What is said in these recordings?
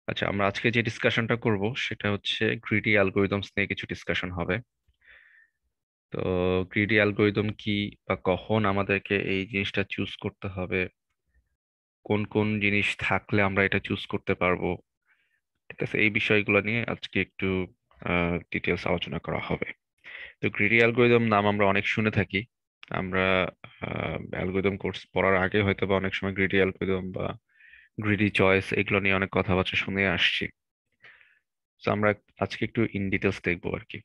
আচ্ছা, আমরা আজকে যে ডিসকাশনটা করব সেটা হচ্ছে গ্রিডি অ্যালগোরিদমস নিয়ে কিছু ডিসকাশন হবে। তো গ্রিডি অ্যালগোরিদম কি, বা কখন আমাদেরকে এই জিনিসটা চুজ করতে হবে, কোন কোন জিনিস থাকলে আমরা এটা চুজ করতে পারবো, ঠিক আছে, এই বিষয়গুলো নিয়ে আজকে একটু ডিটেলস আলোচনা করা হবে। তো গ্রিডি অ্যালগোরিদম নাম আমরা অনেক শুনে থাকি। আমরা অ্যালগোরিদম কোর্স পড়ার আগে হয়তো বা অনেক সময় গ্রিডি অ্যালগোরিদম বা গ্রিডি চয়েস এগুলো নিয়ে অনেক কথাবার্তা শুনে আসছি। তো আমরা আজকে একটু ইন ডিটেলস দেখবো আর কি।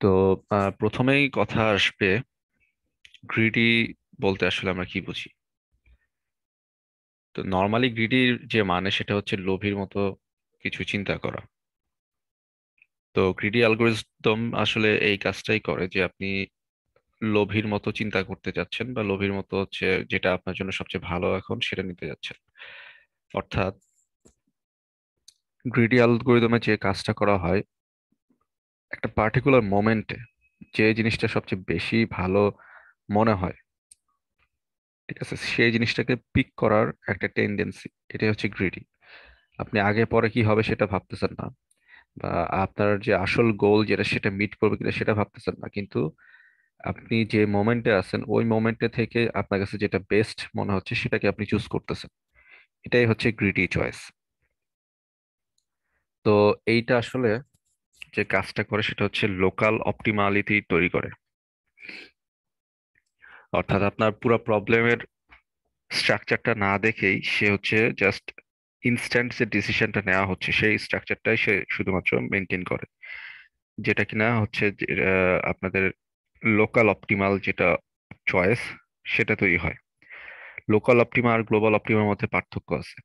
তো প্রথমেই কথা আসবে, গ্রিডি বলতে আসলে আমরা কি বুঝি। তো নর্মালি গ্রিডির যে মানে সেটা হচ্ছে লোভীর মতো কিছু চিন্তা করা। তো গ্রিডি অ্যালগোরিদম আসলে এই কাজটাই করে যে আপনি লোভীর মতো চিন্তা করতে যাচ্ছেন, বা লোভীর মতো হচ্ছে যেটা আপনার জন্য সবচেয়ে ভালো এখন সেটা নিতে যাচ্ছেন। অর্থাৎ গ্রিডি অ্যালগোরিদমে যে কাজটা করা হয়, একটা পার্টিকুলার মোমেন্টে যে জিনিসটা সবচেয়ে বেশি ভালো মনে হয়, ঠিক আছে, সেই জিনিসটাকে পিক করার একটা টেন্ডেন্সি, এটাই হচ্ছে গ্রিডি। আপনি আগে পরে কি হবে সেটা ভাবতেছেন না, বা আপনার যে আসল গোল যেটা সেটা মিট করবে কিনা সেটা ভাবতেছেন না, কিন্তু আপনি যে মোমেন্টে আছেন ওই মোমেন্টে থেকে আপনার কাছে যেটা বেস্ট মনে হচ্ছে সেটাকে আপনি চুজ করতেছেন। এটাই হচ্ছে গ্রিডি চয়েস। তো এইটা আসলে যে কাজটা করে সেটা হচ্ছে লোকাল অপটিমালিটি তৈরি করে। অর্থাৎ আপনার পুরো প্রবলেমের স্ট্রাকচারটা না দেখেই সে হচ্ছে জাস্ট ইনস্ট্যান্ট যে ডিসিশনটা নেওয়া হচ্ছে সেই স্ট্রাকচারটাই সে শুধুমাত্র মেনটেন করে, যেটা কিনা হচ্ছে যে, আপনাদের লোকাল অপটিমাল যেটা চয়েস সেটা তৈরি হয়। লোকাল অপটিমা আর গ্লোবাল অপটিমার মধ্যে পার্থক্য আছে।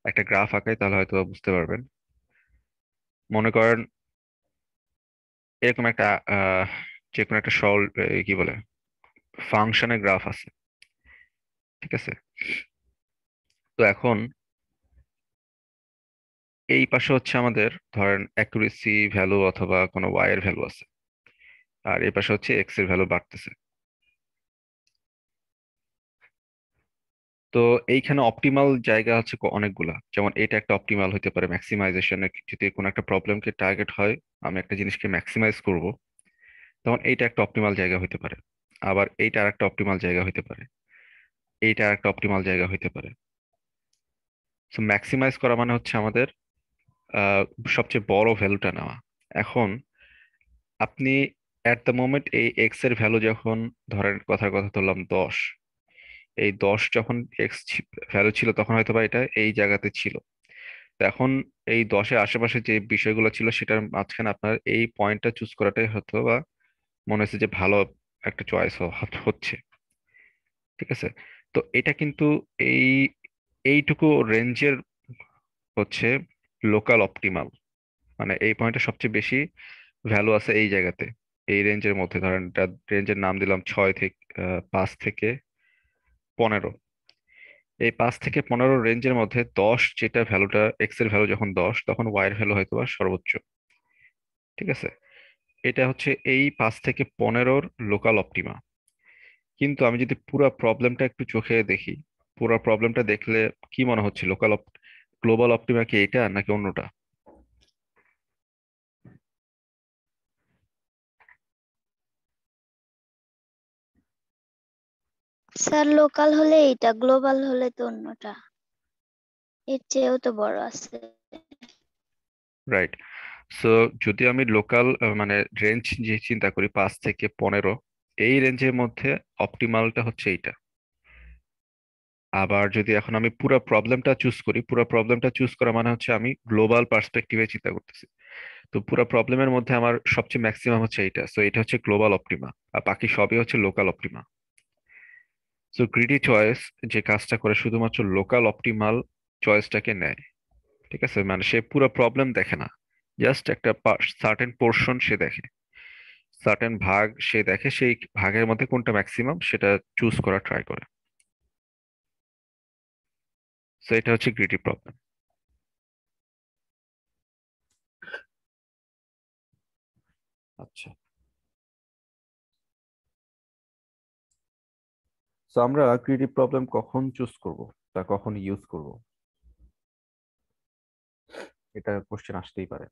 একটা গ্রাফ আঁকাই তাহলে হয়তো বুঝতে পারবেন। মনে করেন এরকম একটা যে কোনো একটা সরল কি বলে ফাংশনের গ্রাফ আছে, ঠিক আছে। তো এখন এই পাশে হচ্ছে আমাদের ধরেন অ্যাকুরেসি ভ্যালু অথবা কোনো ওয়াই এর ভ্যালু আছে, আর এই পাশে হচ্ছে এক্স এর ভ্যালু বাড়তেছে। তো এইখানে অপটিমাল জায়গা হচ্ছে অনেকগুলা, যেমন এটা একটা অপটিমাল হতে পারে ম্যাক্সিমাইজেশন। যদি কোনো একটা প্রবলেমকে টার্গেট হয়, আমি একটা জিনিসকে ম্যাক্সিমাইজ করব, তখন এইটা একটা অপটিমাল জায়গা হতে পারে। আবার এইটা আর একটা অপটিমাল জায়গা হতে পারে, এইটা আর একটা অপটিমাল জায়গা হতে পারে। সো ম্যাক্সিমাইজ করা মানে হচ্ছে আমাদের আহ, সবচেয়ে বড় ভ্যালুটা নেওয়া। এখন আপনি অ্যাট দ্য মোমেন্ট এই এক্স এর ভ্যালু যখন, ধরেন কথার কথা ধরলাম 10, এই 10 যখন এক্স ভ্যালু ছিল তখন হয়তো বা এটা এই জায়গাতে ছিল। তো এখন এই 10-এর আশেপাশে যে বিষয়গুলো ছিল সেটার মাঝখানে আপনার এই পয়েন্টটা চুজ করাটাই হতো বা মনে হচ্ছে যে ভালো একটা চয়েস হচ্ছে, ঠিক আছে। তো এটা কিন্তু এই এইটুকু রেঞ্জের হচ্ছে লোকাল অপটিমাল, মানে এই পয়েন্টে সবচেয়ে বেশি ভ্যালু আছে এই জায়গাতে। এই রেঞ্জের মধ্যে ধরেন রেঞ্জের নাম দিলাম 5 থেকে 15। এই 5 থেকে 15 রেঞ্জের মধ্যে 10 যেটা ভ্যালুটা, এক্স এর ভ্যালু যখন 10 তখন ওয়াই এর ভ্যালু হয়তো বা সর্বোচ্চ, ঠিক আছে। এটা হচ্ছে এই 5 থেকে 15-র লোকাল অপটিমা। কিন্তু আমি যদি পুরো প্রবলেমটা একটু চোখে দেখি, পুরো প্রবলেমটা দেখলে কি মনে হচ্ছে, গ্লোবাল অপটিমা কি এটা নাকি অন্যটা? স্যার, লোকাল হলে এইটা, গ্লোবাল হলে তো অন্যটা। এর চেয়েও তো বড় আছে। রাইট। সো যদি আমি লোকাল মানে রেঞ্জ যে চিন্তা করি 5 থেকে 15, এই রেঞ্জের মধ্যে অপটিমালটা হচ্ছে এইটা। আবার যদি এখন আমি পুরো প্রবলেমটা চুজ করি, পুরো প্রবলেমটা চুজ করা মানে হচ্ছে আমি গ্লোবাল পার্সপেক্টিভে চিন্তা করতেছি। তো পুরো প্রবলেমের মধ্যে আমার সবচেয়ে ম্যাক্সিমাম হচ্ছে এইটা, সো এটা হচ্ছে গ্লোবাল অপটিমা। আর বাকি সবই হচ্ছে local optima. So greedy choice যে কাজটা করে শুধুমাত্র লোকাল অপটিমাল চয়েসটাকে নেয়, ঠিক আছে। মানে সে পুরো প্রবলেম দেখে না, জাস্ট একটা সার্টেন পোর্শন সে দেখে, সার্টেন ভাগ সে দেখে, সেই ভাগের মধ্যে কোনটা ম্যাক্সিমাম সেটা চুজ করা ট্রাই করে। সো এটা হচ্ছে গ্রিডি প্রবলেম। আচ্ছা, তো আমরা গ্রিডি প্রবলেম কখন চুজ করব? তা কখন ইউজ করব, এটা কোশ্চেন আসতেই পারে।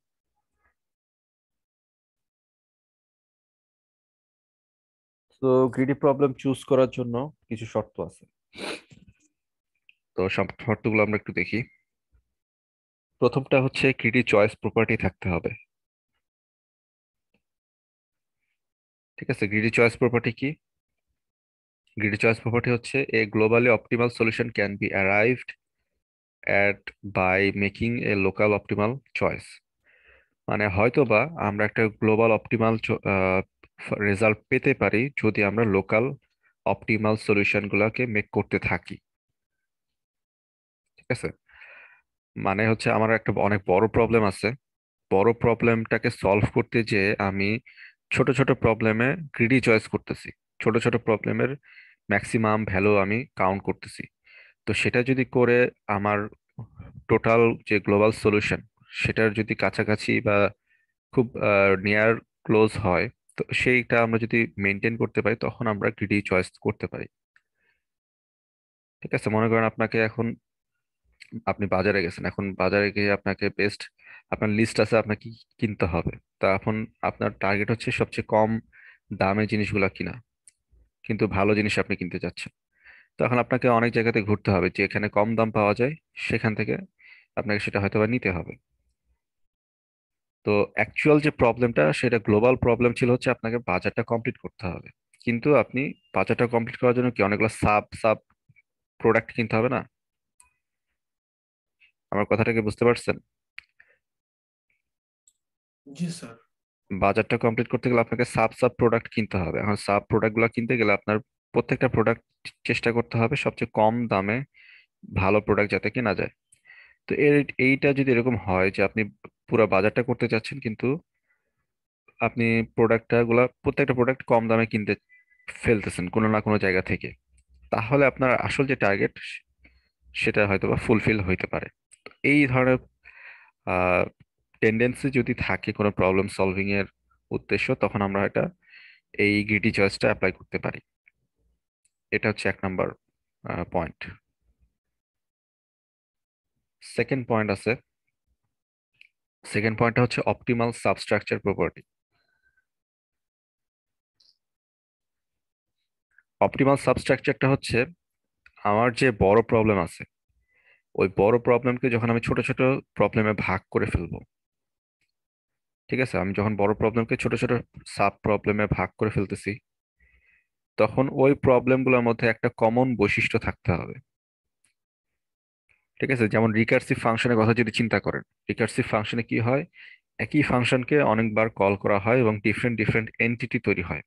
তো গ্রিডি প্রবলেম চুজ করার জন্য কিছু শর্ত আছে। তো সব শর্তগুলো আমরা একটু দেখি। প্রথমটা হচ্ছে গ্রিডি চয়েস প্রপার্টি থাকতে হবে। ঠিক আছে, গ্রিডি চয়েস প্রপার্টি কি? গ্রিডি চয়েস প্রপার্টি হচ্ছে a globally optimal solution can be arrived at by making a local optimal choice. মানে হয়তোবা আমরা একটা গ্লোবাল অপটিমাল রেজাল্ট পেতে পারি যদি আমরা লোকাল অপটিমাল সলিউশন গুলাকে মেক করতে থাকি। ঠিক আছে, মানে হচ্ছে আমার একটা অনেক বড় প্রবলেম আছে, বড় প্রবলেমটাকে সলভ করতে যে আমি ছোট ছোট প্রবলেমে গ্রিডি চয়েস করতেছি, ছোট ছোট প্রবলেমের ম্যাক্সিমাম ভ্যালু আমি কাউন্ট করতেছি। তো সেটা যদি করে আমার টোটাল যে গ্লোবাল সলিউশন সেটার যদি কাছাকাছি বা খুব নিয়ার ক্লোজ হয়, তো সেইটা আমরা যদি মেনটেন করতে পারি তখন আমরা গ্রিডি চয়েস করতে পারি। ঠিক আছে, মনে করেন আপনাকে এখন, আপনি বাজারে গেছেন, এখন বাজারে গিয়ে আপনাকে বেস্ট, আপনার লিস্ট আছে আপনাকে কি কিনতে হবে। তা এখন আপনার টার্গেট হচ্ছে সবচেয়ে কম দামে জিনিসগুলো কিনা, কিন্তু ভালো জিনিস আপনি কিনতে চাচ্ছেন। তখন আপনাকে অনেক জায়গাতে ঘুরতে হবে, যে এখানে কম দাম পাওয়া যায় সেখান থেকে আপনাকে সেটা হয়তো বা নিতে হবে। তো অ্যাকচুয়াল যে প্রবলেমটা সেটা গ্লোবাল প্রবলেম ছিল হচ্ছে আপনাকে বাজারটা কমপ্লিট করতে হবে, কিন্তু আপনি বাজারটা কমপ্লিট করার জন্য কি অনেকগুলো সাব সাব প্রোডাক্ট কিনতে হবে না? আমার কথাটাকে বুঝতে পারছেন? জি স্যার। বাজারটা কমপ্লিট করতে গেলে আপনাকে সাব সাব প্রোডাক্ট কিনতে হবে। এখন সাব প্রোডাক্ট গুলো কিনতে গেলে আপনার প্রত্যেকটা প্রোডাক্ট চেষ্টা করতে হবে সবচেয়ে কম দামে ভালো প্রোডাক্ট যাতে কেনা যায়। তো এইটা যদি এরকম হয় যে আপনি পুরো বাজারটা করতে চাচ্ছেন, কিন্তু আপনি প্রোডাক্টটা গুলা প্রত্যেকটা প্রোডাক্ট কম দামে কিনতে ফেলতেছেন কোনো না কোনো জায়গা থেকে, তাহলে আপনার আসল যে টার্গেট সেটা হয়তো বা ফুলফিল হইতে পারে। তো এই ধরনের টেন্ডেন্সি যদি থাকে কোনো প্রবলেম সলভিং এর উদ্দেশ্য, তখন আমরা এটা এই গ্রিডি চয়েসটা অ্যাপ্লাই করতে পারি। এটা হচ্ছে এক নাম্বার পয়েন্ট। সেকেন্ড পয়েন্ট আছে, সেকেন্ড পয়েন্টটা হচ্ছে অপটিমাল সাবস্ট্রাকচার প্রপার্টি। অপটিমাল সাবস্ট্রাকচারটা হচ্ছে আমার যে বড় প্রবলেম আছে, ওই বড় প্রবলেমকে যখন আমি ছোট ছোট প্রবলেমে ভাগ করে ফেলবো। ঠিক আছে, আমি যখন বড় প্রবলেমকে ছোট ছোট সাব প্রবলেমে ভাগ করে ফেলতেছি, তখন ওই প্রবলেমগুলোর মধ্যে একটা কমন বৈশিষ্ট্য থাকতে হবে। ঠিক আছে, যেমন রিকার্সিভ ফাংশনের কথা যদি চিন্তা করেন, রিকার্সিভ ফাংশনে কি হয়, একই ফাংশনকে অনেকবার কল করা হয় এবং ডিফারেন্ট ডিফারেন্ট এন্টিটি তৈরি হয়।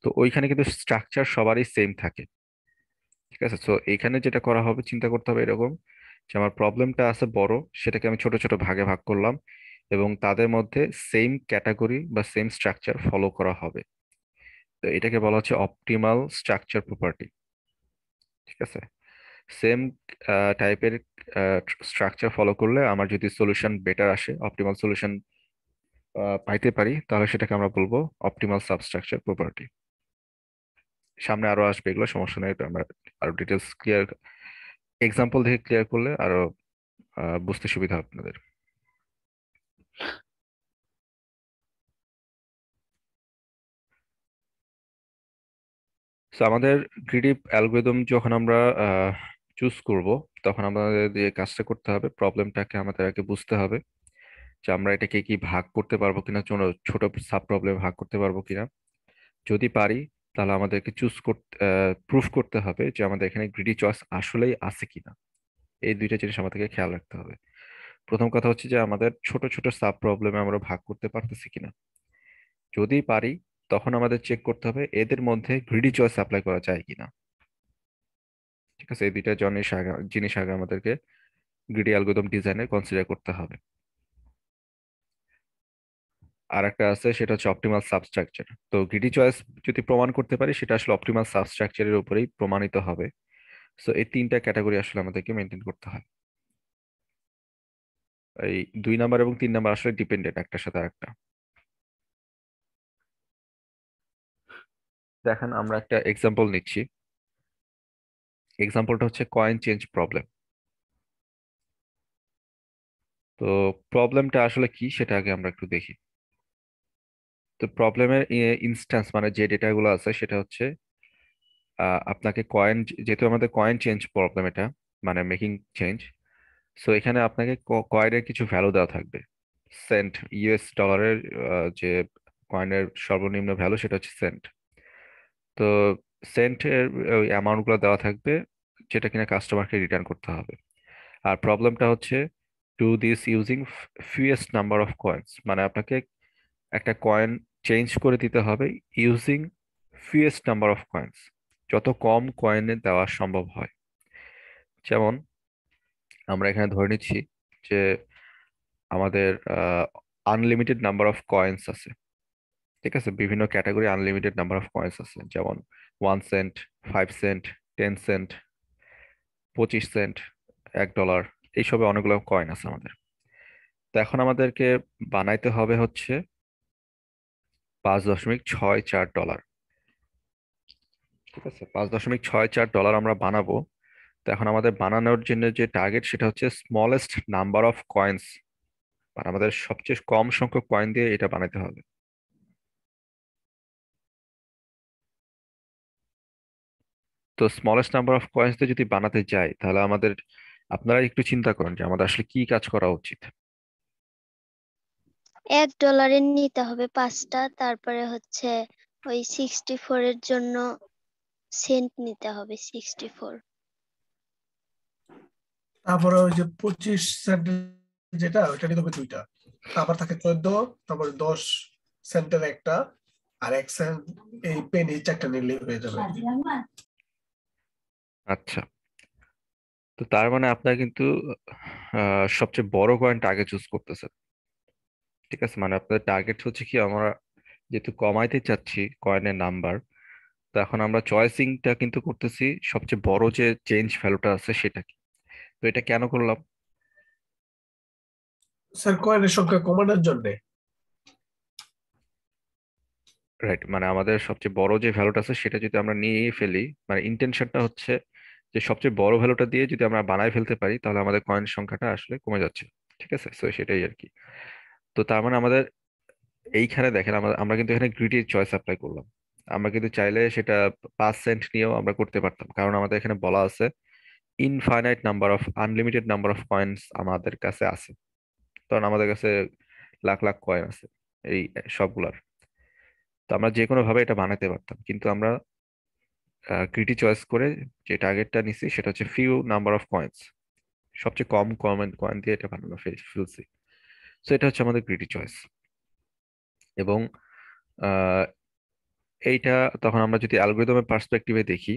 তো ওইখানে কিন্তু স্ট্রাকচার সবারই সেম থাকে। ঠিক আছে, তো এইখানে যেটা করা হবে, চিন্তা করতে হবে এরকম যে আমার প্রবলেমটা আছে বড়, সেটাকে আমি ছোট ছোট ভাগে ভাগ করলাম এবং তাদের মধ্যে সেম ক্যাটাগরি বা সেম স্ট্রাকচার ফলো করা হবে। তো এটাকে বলা হচ্ছে অপটিমাল স্ট্রাকচার প্রপার্টি। ঠিক আছে, সেম টাইপের স্ট্রাকচার ফলো করলে আমার যদি সলিউশন বেটার আসে, অপটিমাল সলিউশন পাইতে পারি, তাহলে সেটাকে আমরা বলবো অপটিমাল সাবস্ট্রাকচার প্রপার্টি। সামনে আরো আসবে, এগুলো সমস্যা নেই, এটা আমরা আরো ডিটেলস ক্লিয়ার এক্সাম্পল দিয়ে ক্লিয়ার করলে আরো বুঝতে সুবিধা হবে আপনাদের। তো আমাদের গ্রিডি অ্যালগোরিদম যখন আমরা চুজ করব, তখন আমাদের যে কাজটা করতে হবে, প্রবলেমটাকে আমাদের আগে বুঝতে হবে যে আমরা এটাকে কি ভাগ করতে পারবো কিনা, ছোট ছোট সাব প্রবলেম ভাগ করতে পারবো কিনা। যদি পারি, তাহলে আমাদেরকে চুজ করতে প্রুফ করতে হবে যে আমাদের এখানে গ্রিডি চয়েস আসলেই আছে কিনা। এই দুইটা জিনিস আমাদেরকে খেয়াল রাখতে হবে। প্রথম কথা হচ্ছে যে আমাদের ছোট ছোট সাব প্রবলেমে আমরা ভাগ করতে পারতেছি কিনা। যদি পারি, তখন আমাদের চেক করতে হবে এদের মধ্যে গ্রিডি চয়েস অ্যাপ্লাই করা যায় কিনা। ঠিক আছে, এই দুইটা জিনিস আগে আমাদেরকে গ্রিডি অ্যালগরিদম ডিজাইনে কনসিডার করতে হবে। আর একটা আছে, সেটা হচ্ছে অপটিমাল সাবস্ট্রাকচার। তো গ্রিডি চয়েস যদি প্রমাণ করতে পারি, সেটা আসলে অপটিমাল সাবস্ট্রাকচারের উপরেই প্রমাণিত হবে। সো এই তিনটা ক্যাটাগরি আসলে আমাদেরকে মেনটেন করতে হয়। এই 2 নাম্বার এবং 3 নাম্বার আসলে ডিপেন্ডেন্ট একটার সাথে আরেকটা। দেখেন, আমরা একটা এক্সাম্পল নিচ্ছি। এক্সাম্পলটা হচ্ছে কয়েন চেঞ্জ প্রবলেম। তো প্রবলেমটা আসলে কি সেটা আগে আমরা একটু দেখি। তো প্রবলেমের ইনস্ট্যান্স মানে যে ডেটাগুলো আছে সেটা হচ্ছে আপনাকে কয়েন, যেহেতু আমাদের কয়েন চেঞ্জ প্রবলেম এটা, মানে মেকিং চেঞ্জ, সো এখানে আপনাকে কয়েনের কিছু ভ্যালু দেওয়া থাকবে। সেন্ট, ইউএস ডলারের যে কয়েনের সর্বনিম্ন ভ্যালু সেটা হচ্ছে সেন্ট। তো সেন্টের ওই অ্যামাউন্টগুলো দেওয়া থাকবে যেটা কিনা কাস্টমারকে রিটার্ন করতে হবে। আর প্রবলেমটা হচ্ছে do this using fewest number of coins, মানে আপনাকে একটা কয়েন চেঞ্জ করে দিতে হবে using fewest number of coins, যত কম কয়েনে দেওয়া সম্ভব হয়। যেমন আমরা এখানে ধরে নিচ্ছি যে আমাদের আনলিমিটেড নাম্বার অফ কয়েন্স আছে। ঠিক আছে, বিভিন্ন category unlimited number of coins আছে, যেমন 1 সেন্ট, 5 সেন্ট, 10 সেন্ট, 25 সেন্ট, $1, এইসবে অনেকগুলো কয়েন আছে আমাদের। তো এখন আমাদেরকে বানাইতে হবে হচ্ছে 5.64 ডলার। ঠিক আছে, $5.64 আমরা বানাবো। তো এখন আমাদের বানানোর জন্য যে টার্গেট সেটা হচ্ছে স্মলেস্ট নাম্বার অফ কয়েন্স, মানে আমাদের সবচেয়ে কম সংখ্যক কয়েন দিয়ে এটা বানাতে হবে। তো স্মলেস্ট নাম্বার অফ কয়েন্স দিয়ে যদি বানাতে যাই তাহলে আমাদের, আপনারা একটু চিন্তা করেন যে আমাদের আসলে কি কাজ করা উচিত। $1 নিতে হবে 5টা, তারপরে হচ্ছে ওই 64 এর জন্য সেন্ট নিতে হবে 64। তারপরে ওই যে 25 সেন্ট যেটা ওইটা নিতে হবে 2টা। তারপর থাকে 14, তারপরে 10 সেন্টের একটা, আর 1 সেন্ট এই পেনি 4টা নিলেই হয়ে যাবে। আচ্ছা, তো তার মানে আপনারা কিন্তু সবচেয়ে বড় কয়েনটা আগে চুজ করতেছেন। ঠিক আছে, মানে আপনাদের টার্গেট হচ্ছে কি, আমরা যেহেতু কমাইতে চাচ্ছি কয়েনের নাম্বার, তো এখন আমরা চয়েসিংটা কিন্তু করতেছি সবচেয়ে বড় যে চেঞ্জ ভ্যালুটা আছে সেটা কি। তো এটা কেন করলাম? স্যার কয়েনের সংখ্যা কমানোর জন্য। রাইট, মানে আমাদের সবচেয়ে বড় যে ভ্যালুটা আছে সেটা যদি আমরা নিয়ে ফেলি, মানে ইন্টেনশনটা হচ্ছে যে সবচেয়ে বড় ভ্যালুটা দিয়ে যদি আমরা বানায় ফেলতে পারি তাহলে আমাদের কয়েন সংখ্যাটা আসলে কমে যাচ্ছে। ঠিক আছে, তো সেটাই আর কি। তো তার মানে আমাদের এইখানে দেখেন, আমরা আমরা কিন্তু এখানে গ্রিডি চয়েস অ্যাপ্লাই করলাম। আমরা কিন্তু চাইলে সেটা 5 সেন্ট নিয়েও আমরা করতে পারতাম, কারণ আমাদের এখানে বলা আছে infinite number of, unlimited number of coins আমাদের কাছে আছে। কারণ আমাদের কাছে লাখ লাখ কয়েন আছে এই সবগুলার। তো আমরা যে কোনো ভাবে এটা বানাতে পারতাম, কিন্তু আমরা গ্রিডি চয়েস করে যে টার্গেটটা নিছি সেটা হচ্ছে ফিউ নাম্বার অফ কয়েন্স, সবচেয়ে কম কয়েন কয়েন দিয়ে এটা বানানো ফেলছি। তো এটা হচ্ছে আমাদের গ্রিডি চয়েস। এবং আহ, এইটা তখন আমরা যদি অ্যালগোরিদমের পার্সপেক্টিভে দেখি,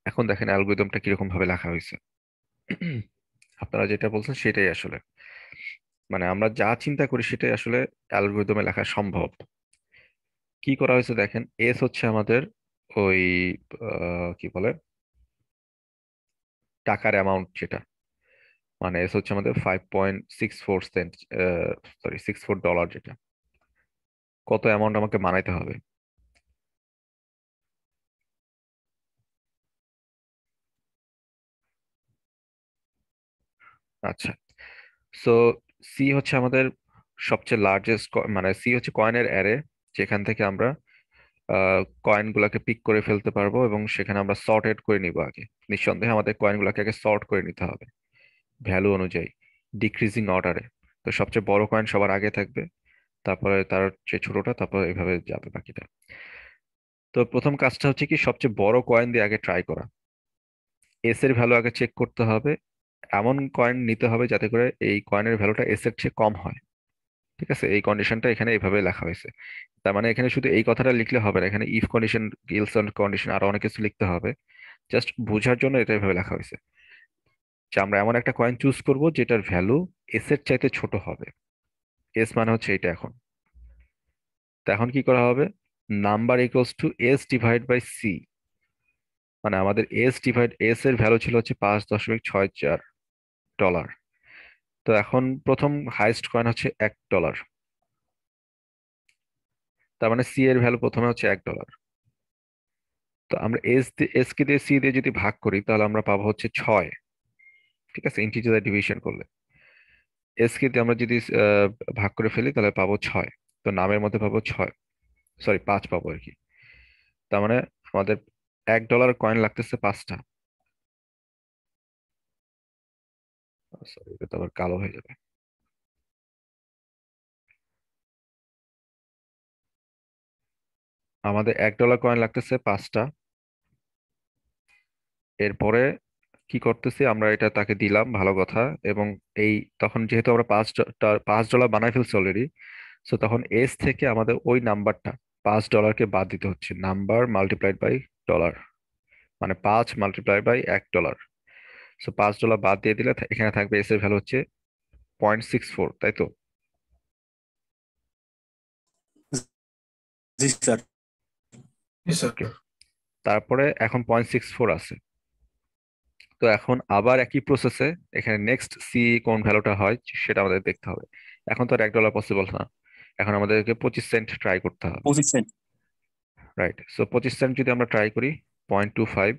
এখন দেখেন অ্যালগোরিদমটা কিরকম ভাবে লেখা হয়েছে। আপনারা যেটা বলছেন সেটাই আসলে, মানে আমরা যা চিন্তা করি সেটাই আসলে অ্যালগোরিদমে লেখা সম্ভব। কি করা হয়েছে দেখেন, এস হচ্ছে আমাদের ওই কি বলে টাকার অ্যামাউন্ট যেটা, মানে এস হচ্ছে আমাদের 5.64 সেন্ট, সরি 64 ডলার, যেটা কত অ্যামাউন্ট আমাকে বানাইতে হবে। আচ্ছা, সো সি হচ্ছে আমাদের সবচেয়ে লার্জেস্ট, মানে সি হচ্ছে কয়েনের অ্যারে, যেখান থেকে আমরা কয়েন গুলাকে পিক করে ফেলতে পারবো এবং সেখানে আমরা সর্টেড করে নিব আগে। নিঃসন্দেহে আমাদের কয়েন গুলাকে আগে সর্ট করে নিতে হবে ভ্যালু অনুযায়ী, ডিক্রিজিং অর্ডারে। তো সবচেয়ে বড় কয়েন সবার আগে থাকবে, তারপরে তার যে ছোটটা, তারপর এইভাবে যাবে বাকিটা। তো প্রথম কাজটা হচ্ছে কি, সবচেয়ে বড় কয়েন দিয়ে আগে ট্রাই করা। এস এর ভ্যালু আগে চেক করতে হবে, এমন কয়েন নিতে হবে যাতে করে এই কয়েনের ভ্যালুটা এস এর চেয়ে কম হয়। ঠিক আছে, এই কন্ডিশনটা এখানে এইভাবে লেখা হয়েছে। তার মানে এখানে শুধু এই কথাটা লিখলে হবে না, এখানে ইফ কন্ডিশন, ইলস কন্ডিশন, আরো অনেক কিছু লিখতে হবে। জাস্ট বোঝার জন্য এটা এভাবে লেখা হয়েছে যে আমরা এমন একটা কয়েন চুজ করব যেটার ভ্যালু এস এর চাইতে ছোট হবে। এস মানে হচ্ছে এটা এখন। তো এখন কি করা হবে, number equals to s divide by c, মানে আমাদের এস ডিভাইড, এস এর ভ্যালু ছিল হচ্ছে 5.64 ডলার। তো এখন প্রথম হাইস্ট কয়েন হচ্ছে $1, তার মানে সি এর ভ্যালু প্রথমে হচ্ছে $1। তো আমরা এস কে দিয়ে সি দিয়ে যদি ভাগ করি তাহলে আমরা পাবো হচ্ছে 6। ঠিক আছে, ইন্টিজার ডিভিশন করলে এস কে দিয়ে আমরা যদি ভাগ করে ফেলি তাহলে পাবো 6। তো নামের মধ্যে পাবো 6, সরি 5 পাবো আর কি। তার মানে আমাদের $1 কয়েন লাগতেছে 5টা। সরি, এটা তো আবার কালো হয়ে যাবে। আমাদের $1 কয়েন লাগতেছে 5টা। এরপরে কি করতেছি আমরা, এটা তাকে দিলাম, ভালো কথা। এবং এই তখন যেহেতু আমরা $5 বানাই ফেলছি অলরেডি, সো তখন এস থেকে আমাদের ওই নাম্বারটা $5কে বাদ দিতে হচ্ছে, নাম্বার মাল্টিপ্লাইড বাই ডলার, মানে 5 মাল্টিপ্লাইড বাই $1। সো $5 বাদ দিয়ে দিলে এখানে থাকবে এস এর ভ্যালু হচ্ছে 0.64, তাই তো? জি স্যার। জি স্যার। ওকে, তারপরে এখন 0.64 আছে। তো এখন আবার একই প্রসেসে এখানে নেক্সট সি কোন ভ্যালুটা হয় সেটা আমাদের দেখতে হবে। এখন তো আর $1 পসিবল না, এখন আমাদেরকে 25 সেন্ট ট্রাই করতে হবে। 25 সেন্ট। রাইট, সো 25 সেন্ট যদি আমরা ট্রাই করি, 0.25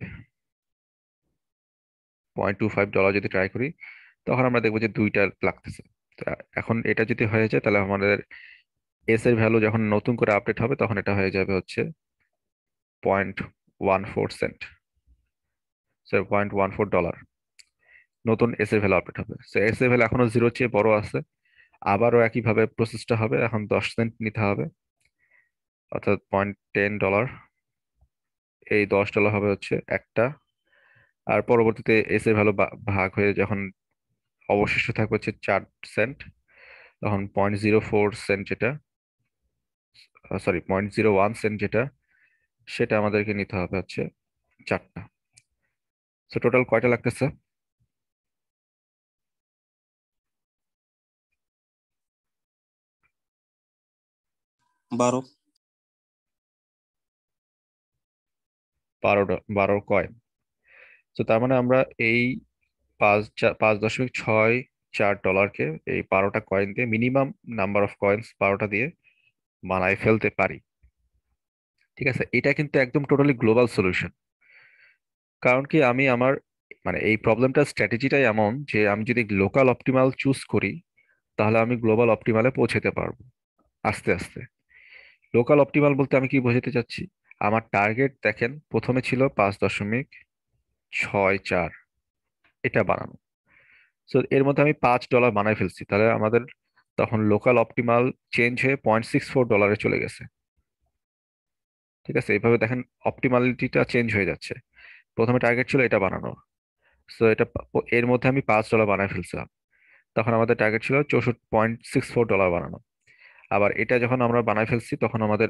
$, যদি ট্রাই করি, তখন আমরা দেখবো যে 2টা লাগতেছে। তো এখন এটা যদি হয়ে যায় তাহলে আমাদের এস এর ভ্যালু যখন নতুন করে আপডেট হবে তখন এটা হয়ে যাবে হচ্ছে 0.14 সেন্ট, $0.14। নতুন এস এর ভ্যালু আপডেট হবে, সো এস এর ভ্যালু এখনো 0-র চেয়ে বড় আছে। আবারও একইভাবে প্রসেসটা হবে, এখন 10 সেন্ট নিতে হবে, অর্থাৎ $0.10। এই $10 হবে হচ্ছে একটা। আর পরবর্তীতে এস এর ভ্যালু ভাগ হয়ে যখন অবশিষ্ট থাকবে হচ্ছে 4 সেন্ট, তখন 0.04 সেন্ট যেটা, সরি 0.01 সেন্ট যেটা, সেটা আমাদেরকে নিতে হবে হচ্ছে 4টা। তো টোটাল কয়টা লাগতেছে? 12। 12 কয়েন। তো তার মানে আমরা এই 5.64 ডলারকে এই 12টা কয়েন দিয়ে, মিনিমাম নাম্বার অফ কয়েন্স 12টা দিয়ে বানায় ফেলতে পারি। ঠিক আছে, এটা কিন্তু একদম টোটালি গ্লোবাল সলিউশন। কারণ কি, আমি আমার মানে এই প্রবলেমটার স্ট্র্যাটেজিটাই এমন যে আমি যদি লোকাল অপটিমাল চুজ করি তাহলে আমি গ্লোবাল অপটিমালে পৌঁছাতে পারবো আস্তে আস্তে। লোকাল অপটিমাল বলতে আমি কি বোঝাতে চাচ্ছি, আমার টার্গেট দেখেন প্রথমে ছিল 5.64 এটা বানানো। সো এর মধ্যে আমি $5 বানাই ফেলছি, তাহলে আমাদের তখন লোকাল অপটিমাল চেঞ্জ হয়ে $0.64 চলে গেছে। ঠিক আছে, এইভাবে দেখেন অপটিমালিটিটা চেঞ্জ হয়ে যাচ্ছে। প্রথমে টার্গেট ছিল এটা বানানো, সো এর মধ্যে আমি $5 বানাই ফেলছিলাম, তখন আমাদের টার্গেট ছিল 64.64 বানানো। আবার এটা যখন আমরা বানাই ফেলছি তখন আমাদের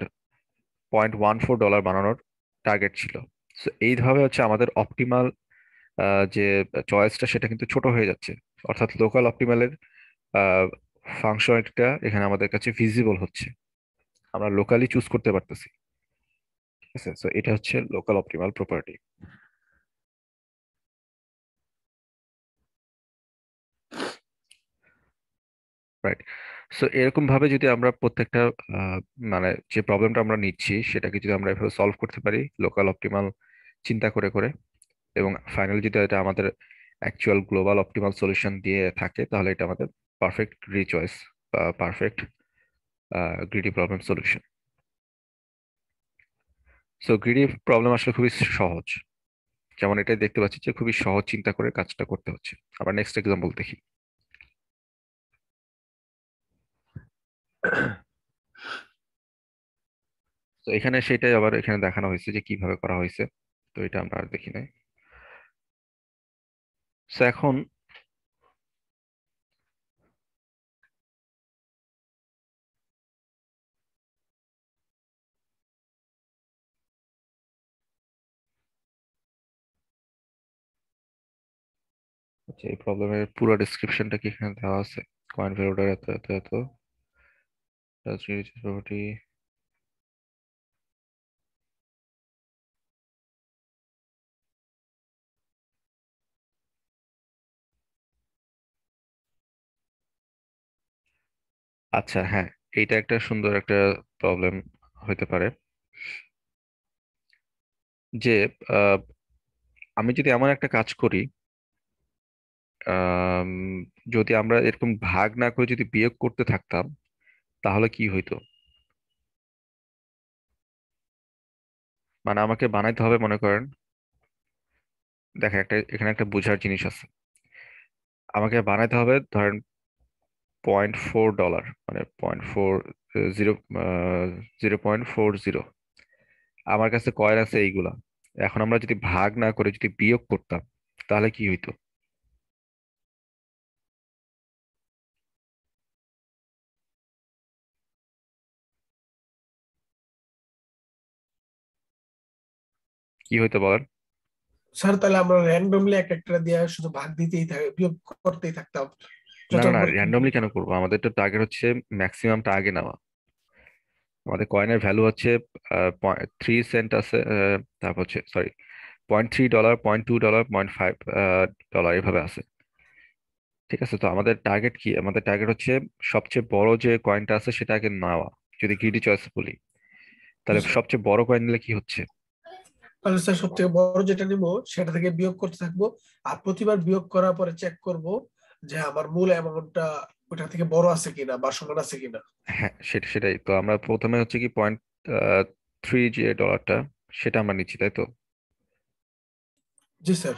$0.14 বানানোর টার্গেট ছিল। সো এইভাবে হচ্ছে আমাদের অপটিমাল যে চয়েসটা সেটা কিন্তু ছোট হয়ে যাচ্ছে, অর্থাৎ লোকাল অপটিমালের ফাংশনালিটিটা এখানে আমাদের কাছে ভিজিবল হচ্ছে, আমরা লোকালি চুজ করতে পারতেছি। ঠিক আছে, সো এটা হচ্ছে local optimal property. Right, so এরকম ভাবে যদি আমরা প্রত্যেকটা আহ, মানে যে প্রবলেমটা আমরা নিচ্ছি সেটাকে যদি আমরা এভাবে সলভ করতে পারি লোকাল অপটিমাল চিন্তা করে করে, এবং ফাইনালি যদি এটা আমাদের অ্যাকচুয়াল গ্লোবাল অপটিমাল সলিউশন দিয়ে থাকে, তাহলে এটা আমাদের পারফেক্ট গ্রিডি চয়েস বা perfect greedy problem solution. So greedy problem আসলে খুবই সহজ, যেমন এটাই দেখতে পাচ্ছি যে খুবই সহজ চিন্তা করে কাজটা করতে হচ্ছে। আবার নেক্সট এক্সাম্পল দেখি। তো এখানে সেটাই আবার এখানে দেখানো হয়েছে যে কিভাবে করা হয়েছে, তো এটা আমরা আর দেখি নাই। সো এখন আচ্ছা, এই প্রবলেমের পুরো ডিসক্রিপশনটা কি এখানে দেওয়া আছে? কয়েন ভ্যালুটার এত এত এত, প্রপার্টি। আচ্ছা হ্যাঁ, এইটা একটা সুন্দর একটা প্রবলেম হইতে পারে। যে আহ, আমি যদি এমন একটা কাজ করি, আম, যদি আমরা এরকম ভাগ না করে যদি বিয়োগ করতে থাকতাম তাহলে কি হইতো? মানে আমাকে বানাইতে হবে, মনে করেন, দেখেন এখানে একটা বোঝার জিনিস আছে। আমাকে বানাইতে হবে ধরেন $0.4, মানে 0.40, 0.40। আমার কাছে কয়েন আছে এইগুলা। এখন আমরা যদি ভাগ না করে যদি বিয়োগ করতাম তাহলে কি হইতো? কি হইতো বলেন? স্যার তাহলে আমরা র্যান্ডমলি এক একটা দিয়ে শুধু ভাগ দিতেই থাকি, বিয়োগ করতেই থাকতাম না না যতক্ষণ না, পর্যন্ত। র্যান্ডমলি কেন করবো? আমাদের তো টার্গেট হচ্ছে ম্যাক্সিমামটা আগে নেওয়া। আমাদের কয়েনের ভ্যালু হচ্ছে 3 সেন্ট আছে, তারপর হচ্ছে সরি $0.3, $0.2, $0.5 এভাবে আছে। ঠিক আছে, তো আমাদের টার্গেট কি? আমাদের টার্গেট হচ্ছে সবচেয়ে বড় যে কয়েনটা আছে সেটা আগে নেওয়া, যদি গ্রিডি চয়েস বলি। জি তাহলে স্যার। সবচেয়ে বড় কয়েন নিলে কি হচ্ছে? তাহলে স্যার সব থেকে বড় যেটা নিব সেটা থেকে বিয়োগ করতে থাকবো, আর প্রতিবার বিয়োগ করার পরে চেক করব যে আমার মূল অ্যামাউন্টটা ওটা থেকে বড় আছে কিনা বা সমান আছে কিনা। হ্যাঁ, সেটাই তো। আমরা প্রথমে হচ্ছে কি 0.3 যে ডলারটা, সেটা আমরা নিচ্ছি, তাই তো? জি স্যার।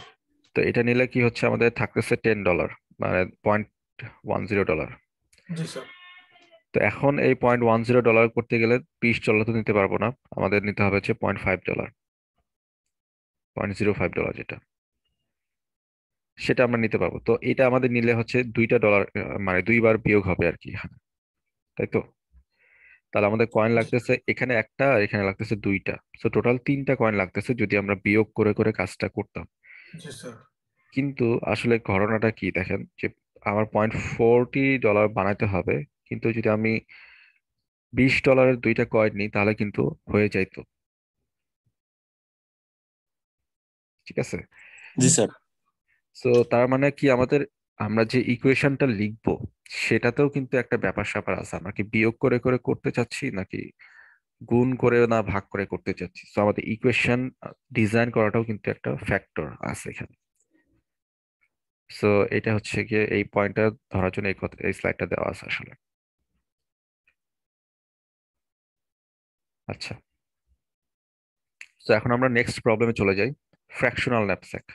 তো এটা নিলে কি হচ্ছে, আমাদের থাকতেছে $10, মানে $0.10। জি স্যার। তো এখন এই $0.10 করতে গেলে $20 তো নিতে পারবো না, আমাদের নিতে হবে হচ্ছে $0.5, $0.05 যেটা, সেটা আমরা নিতে পারবো। তো এটা আমাদের নিলে হচ্ছে $2, মানে দুইবার বিয়োগ হবে আর কি এখানে, তাই তো? তাহলে আমাদের কয়েন লাগতেছে এখানে একটা, আর এখানে লাগতেছে দুইটা। তো টোটাল 3টা কয়েন লাগতেছে যদি আমরা বিয়োগ করে করে কাজটা করতাম। জি স্যার। কিন্তু আসলে ঘটনাটা কি দেখেন, যে আমার $0.40 বানাতে হবে, কিন্তু যদি আমি $20 দুইটা কয়েন নিই তাহলে কিন্তু হয়ে যাইতো। ঠিক আছে। জি স্যার। তো তার মানে কি আমাদের, আমরা যে ইকুয়েশনটা লিখবো সেটাতেও কিন্তু একটা ব্যাপার স্যাপার আছে। আমরা কি বিয়োগ করে করে করতে চাচ্ছি নাকি গুণ করে না ভাগ করে করতে চাচ্ছি? তো আমাদের ইকুয়েশন ডিজাইন করাটাও কিন্তু একটা ফ্যাক্টর আছে এখানে। সো এটা হচ্ছে গিয়ে এই পয়েন্টটা ধরার জন্য এই কথা, এই স্লাইডটা দেওয়া আছে আসলে। আচ্ছা, তো এখন আমরা নেক্সট প্রবলেমে চলে যাই, ফ্র্যাকশনাল ন্যাপস্যাক।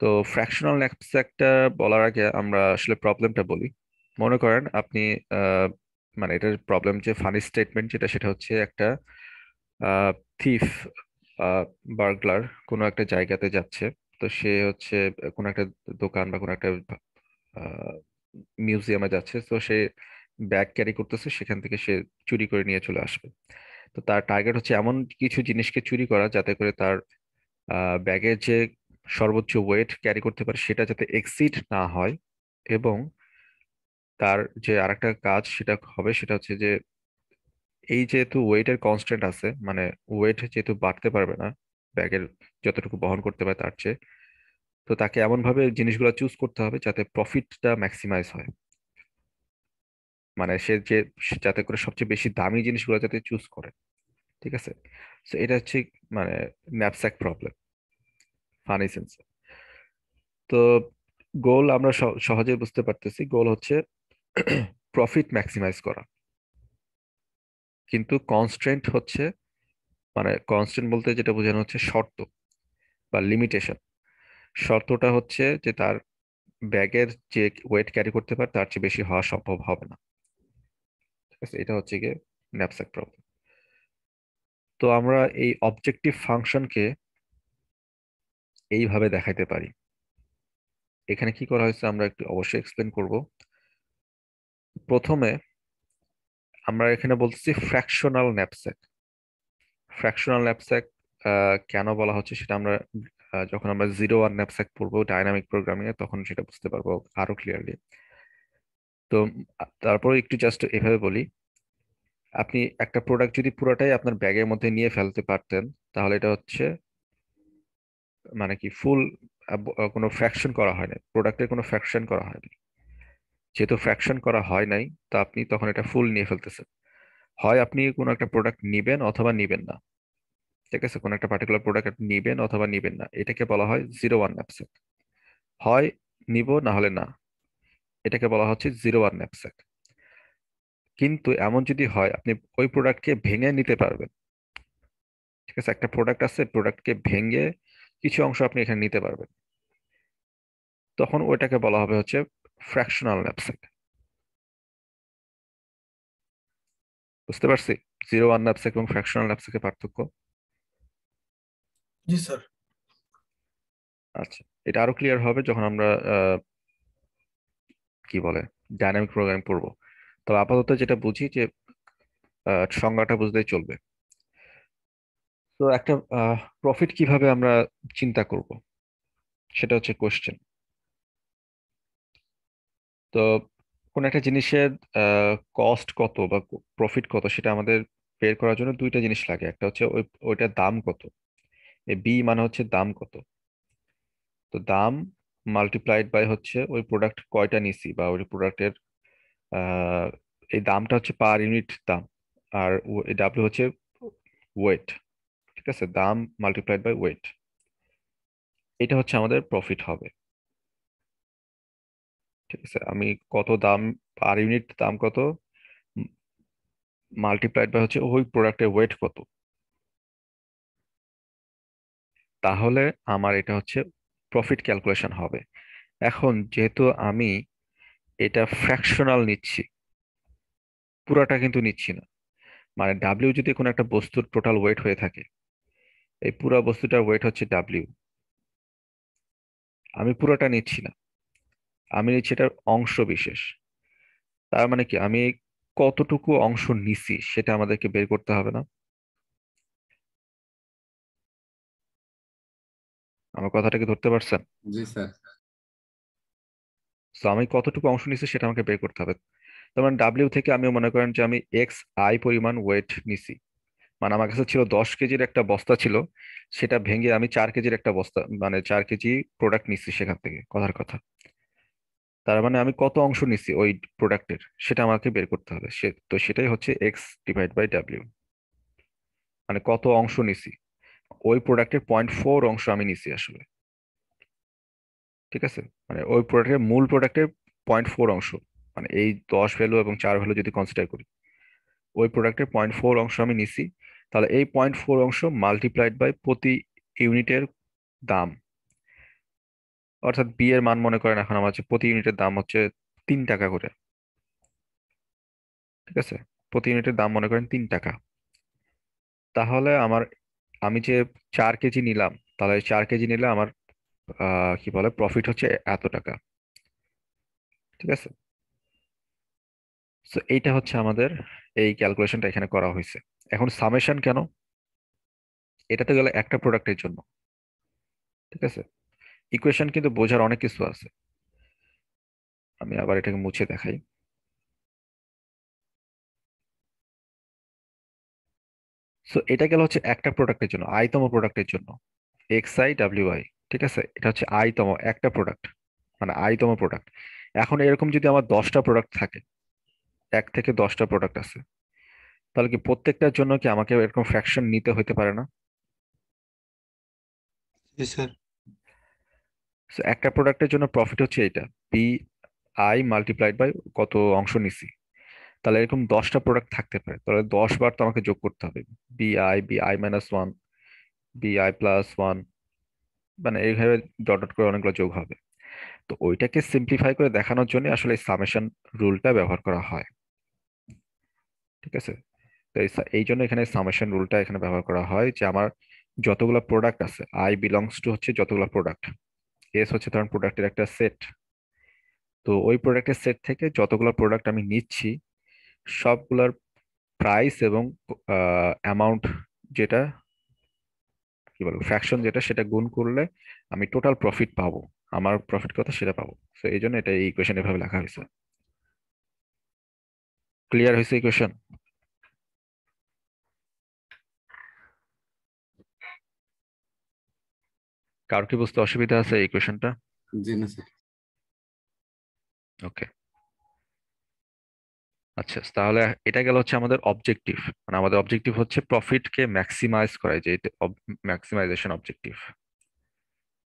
তো ফ্র্যাকশনাল ন্যাপস্যাকটা বলার আগে আমরা আসলে প্রবলেমটা বলি। মনে করেন আপনি আহ, মানে এটার প্রবলেম যে ফানি স্টেটমেন্ট যেটা, সেটা হচ্ছে একটা থিফ, বার্গলার কোনো একটা জায়গাতে যাচ্ছে। তো সে হচ্ছে কোনো একটা দোকান বা কোনো একটা মিউজিয়ামে যাচ্ছে। তো সে ব্যাগ ক্যারি করতেছে, সেখান থেকে সে চুরি করে নিয়ে চলে আসবে। তো তার টার্গেট হচ্ছে এমন কিছু জিনিসকে চুরি করা যাতে করে তার ব্যাগের যে সর্বোচ্চ ওয়েট ক্যারি করতে পারে সেটা যাতে এক্সিড না হয়। এবং তার যে আরেকটা কাজ সেটা হবে, সেটা হচ্ছে যে এই যেহেতু ওয়েটের কনস্ট্যান্ট আছে, মানে ওয়েট যেহেতু বাড়তে পারবে না ব্যাগের যতটুকু বহন করতে পারে তার চেয়ে, তো তাকে এমন ভাবে জিনিসগুলো চুজ করতে হবে যাতে প্রফিটটা ম্যাক্সিমাইজ হয়। মানে যাতে করে সবচেয়ে বেশি দামি জিনিসগুলো যাতে চুজ করে। ঠিক আছে। তো এটা হচ্ছে মানে ন্যাপস্যাক প্রবলেম, ফানি সেন্স। তো গোল আমরা সহজে বুঝতে পারতেছি, গোল হচ্ছে প্রফিট ম্যাক্সিমাইজ করা। কিন্তু কনস্ট্রেন্ট হচ্ছে, মানে কনস্ট্রেন্ট বলতে যেটা বোঝানো হচ্ছে শর্ত বা লিমিটেশন। শর্তটা হচ্ছে যে তার ব্যাগের যে ওয়েট ক্যারি করতে পারে তার চেয়ে বেশি হওয়া সম্ভব হবে না। ঠিক আছে, এটা হচ্ছে গিয়ে ন্যাপস্যাক প্রবলেম। তো আমরা এই অবজেক্টিভ ফাংশনকে এইভাবে দেখাইতে পারি। এখানে কি করা হয়েছে আমরা একটু অবশ্যই এক্সপ্লেন করব। প্রথমে আমরা এখানে বলতেছি ফ্র্যাকশনাল ন্যাপস্যাক। ফ্র্যাকশনাল ন্যাপস্যাক কেন বলা হচ্ছে সেটা আমরা যখন আমরা 0-1 ন্যাপস্যাক পড়বো ডাইনামিক প্রোগ্রামিং এ তখন সেটা বুঝতে পারবো আরো ক্লিয়ারলি। তো তারপর একটু জাস্ট এভাবে বলি, আপনি একটা প্রোডাক্ট যদি পুরোটাই আপনার ব্যাগের মধ্যে নিয়ে ফেলতে পারতেন তাহলে এটা হচ্ছে মানে কি ফুল, কোনো ফ্র্যাকশন করা হয় না, প্রোডাক্টের কোনো ফ্র্যাকশন করা হয়নি। যেহেতু ফ্র্যাকশন করা হয় নাই, তা আপনি তখন এটা ফুল নিয়ে ফেলতেছেন। হয় আপনি কোনো একটা প্রোডাক্ট নিবেন অথবা নিবেন না। ঠিক আছে, কোন একটা পার্টিকুলার প্রোডাক্ট আপনি নিবেন অথবা নিবেন না, এটাকে বলা হয় 0-1 ন্যাপস্যাক। হয় নিব না হলে না, এটাকে বলা হচ্ছে 0-1 ন্যাপস্যাক। কিন্তু এমন যদি হয় আপনি ওই প্রোডাক্টকে ভেঙে নিতে পারবেন, ঠিক আছে, একটা প্রোডাক্ট আছে, প্রোডাক্টকে ভেঙে কিছু অংশ আপনি এখানে নিতে পারবেন, তখন ওইটাকে বলা হবে হচ্ছে ফ্র্যাকশনাল ন্যাপস্যাক। বুঝতে পারছি 0-1 ন্যাপস্যাক এবং ফ্র্যাকশনাল ন্যাপস্যাকের পার্থক্য? জি স্যার। আচ্ছা, এটা আরো ক্লিয়ার হবে যখন আমরা কি বলে ডাইনামিক প্রোগ্রামিং পড়বো। তবে আপাতত যেটা বুঝি যে সংজ্ঞাটা বুঝলেই চলবে। তো একটা প্রফিট কিভাবে আমরা চিন্তা করব, সেটা হচ্ছে কোশ্চেন। তো কোন একটা জিনিসের কস্ট কত বা প্রফিট কত সেটা আমাদের বের করার জন্য দুইটা জিনিস লাগে। একটা হচ্ছে ওইটার দাম কত, এই বি মানে হচ্ছে দাম কত। তো দাম মাল্টিপ্লাইড বাই হচ্ছে ওই প্রোডাক্ট কয়টা নিছি বা ওই প্রোডাক্টের এই দামটা হচ্ছে পার ইউনিট দাম, আর ডাব্লিউ হচ্ছে ওয়েট। ঠিক আছে, দাম মাল্টিপ্লাইড বাই ওয়েট, এটা হচ্ছে আমাদের প্রফিট হবে। ঠিক আছে, আমি কত দাম, পার ইউনিট দাম কত মাল্টিপ্লাইড বাই হচ্ছে ওই প্রোডাক্টের ওয়েট কত, তাহলে আমার এটা হচ্ছে প্রফিট ক্যালকুলেশন হবে। এখন যেহেতু আমি এটা ফ্র্যাকশনাল নিচ্ছি, পুরাটা কিন্তু নিচ্ছি না, মানে ডাব্লিউ যদি কোনো একটা বস্তুর টোটাল ওয়েট হয়ে থাকে, এই পুরো বস্তুটার ওয়েট হচ্ছে ডাব্লিউ, আমি পুরোটা নিচ্ছি না, আমি নিচ্ছি এটার অংশ বিশেষ। তার মানে কি আমি কতটুকু অংশ নিছি সেটা আমাদেরকে বের করতে হবে না? আমার কথাটাকে ধরতে পারছেন? জি স্যার। তো আমি কতটুকু অংশ নিছি সেটা আমাকে বের করতে হবে। তার মানে ডাব্লিউ থেকে আমি মনে করেন যে আমি এক্স আই পরিমাণ ওয়েট নিছি, মানে আমার কাছে ছিল 10 কেজির একটা বস্তা ছিল, সেটা ভেঙে আমি 4 কেজির একটা বস্তা, মানে 4 কেজি প্রোডাক্ট নিচ্ছি সেখান থেকে, কথার কথা। তার মানে আমি কত অংশ নিচ্ছি ওই প্রোডাক্টের সেটা আমাকে বের করতে হবে, তো সেটাই হচ্ছে এক্স ডিভাইড বাই ডাব্লিউ, মানে কত অংশ নিছি, ওই প্রোডাক্টের 0.4 অংশ আমি নিছি আসলে। ঠিক আছে, মানে ওই প্রোডাক্টের মূল প্রোডাক্টের 0.4 অংশ, মানে এই 10 ভ্যালু এবং 4 ভ্যালু যদি কনসিডার করি, ওই প্রোডাক্টের 0.4 অংশ আমি নিছি। তাহলে এই 0.4 অংশ মাল্টিপ্লাইড বাই প্রতি ইউনিটের দাম, অর্থাৎ বি এর মান মনে করেন এখন আমার হচ্ছে প্রতি ইউনিটের দাম হচ্ছে 3 টাকা করে। ঠিক আছে, প্রতি ইউনিটের দাম মনে করেন 3 টাকা। তাহলে আমি যে 4 কেজি নিলাম, তাহলে 4 কেজি নিলে আমার কি বলে প্রফিট হচ্ছে এত টাকা। ঠিক আছে, তো এইটা হচ্ছে আমাদের এই ক্যালকুলেশনটা এখানে করা হয়েছে। এখন সামেশন কেন? এটা তো গেলে একটা প্রোডাক্টের জন্য। ঠিক আছে, ইকুয়েশন কিন্তু বোঝার অনেক কিছু আছে, আমি আবার এটাকে মুছে দেখাই। সো এটা গেল হচ্ছে একটা প্রোডাক্টের জন্য, আইতম প্রোডাক্টের জন্য, এক্স আই ডাব্লিউ আই। ঠিক আছে, এটা হচ্ছে আইতম একটা প্রোডাক্ট, মানে আইতম প্রোডাক্ট। এখন এরকম যদি আমার 10টা প্রোডাক্ট থাকে, 1 থেকে 10টা প্রোডাক্ট আছে, তাহলে কি প্রত্যেকটার জন্য কি আমাকে এরকম ফ্র্যাকশন নিতে হইতে পারে না? জি স্যার। So, একটা প্রোডাক্টের জন্য প্রফিট হচ্ছে এটা, পি আই মাল্টিপ্লাইড বাই কত অংশ নিছি। তাহলে এরকম 10টা প্রোডাক্ট থাকতে পারে, তাহলে 10 বার তো আমাকে যোগ করতে হবে, বি আই বি আই-1, বি আই+1, মানে এইভাবে ডট ডট করে অনেকগুলো যোগ হবে। তো ওইটাকে সিম্পলিফাই করে দেখানোর জন্য আসলে সামেশন রুলটা ব্যবহার করা হয়। ঠিক আছে, তো এই জন্য এখানে সামেশন রুলটা এখানে ব্যবহার করা হয় যে আমার যতগুলো প্রোডাক্ট আছে, আই বিলংস টু হচ্ছে যতগুলো প্রোডাক্ট, এস হচ্ছে ধরেন প্রোডাক্টের একটা সেট, তো ওই প্রোডাক্টের সেট থেকে যতগুলো প্রোডাক্ট আমি নিচ্ছি সবগুলোর প্রাইস এবং অ্যামাউন্ট, যেটা কি বলবো ফ্র্যাকশন যেটা, সেটা গুণ করলে আমি টোটাল প্রফিট পাবো, আমার প্রফিট কত সেটা পাবো। তো এই জন্য এটা এই ইকুয়েশন এভাবে লেখা হয়েছে। ক্লিয়ার হয়েছে ইকুয়েশন? কার কি বুঝতে অসুবিধা আছে এই ইকুয়েশনটা? জি না স্যার। ওকে। আচ্ছা, তাহলে এটা গেল হচ্ছে আমাদের অবজেক্টিভ। মানে আমাদের অবজেক্টিভ হচ্ছে প্রফিটকে ম্যাক্সিমাইজ করা, যে ম্যাক্সিমাইজেশন অবজেক্টিভ।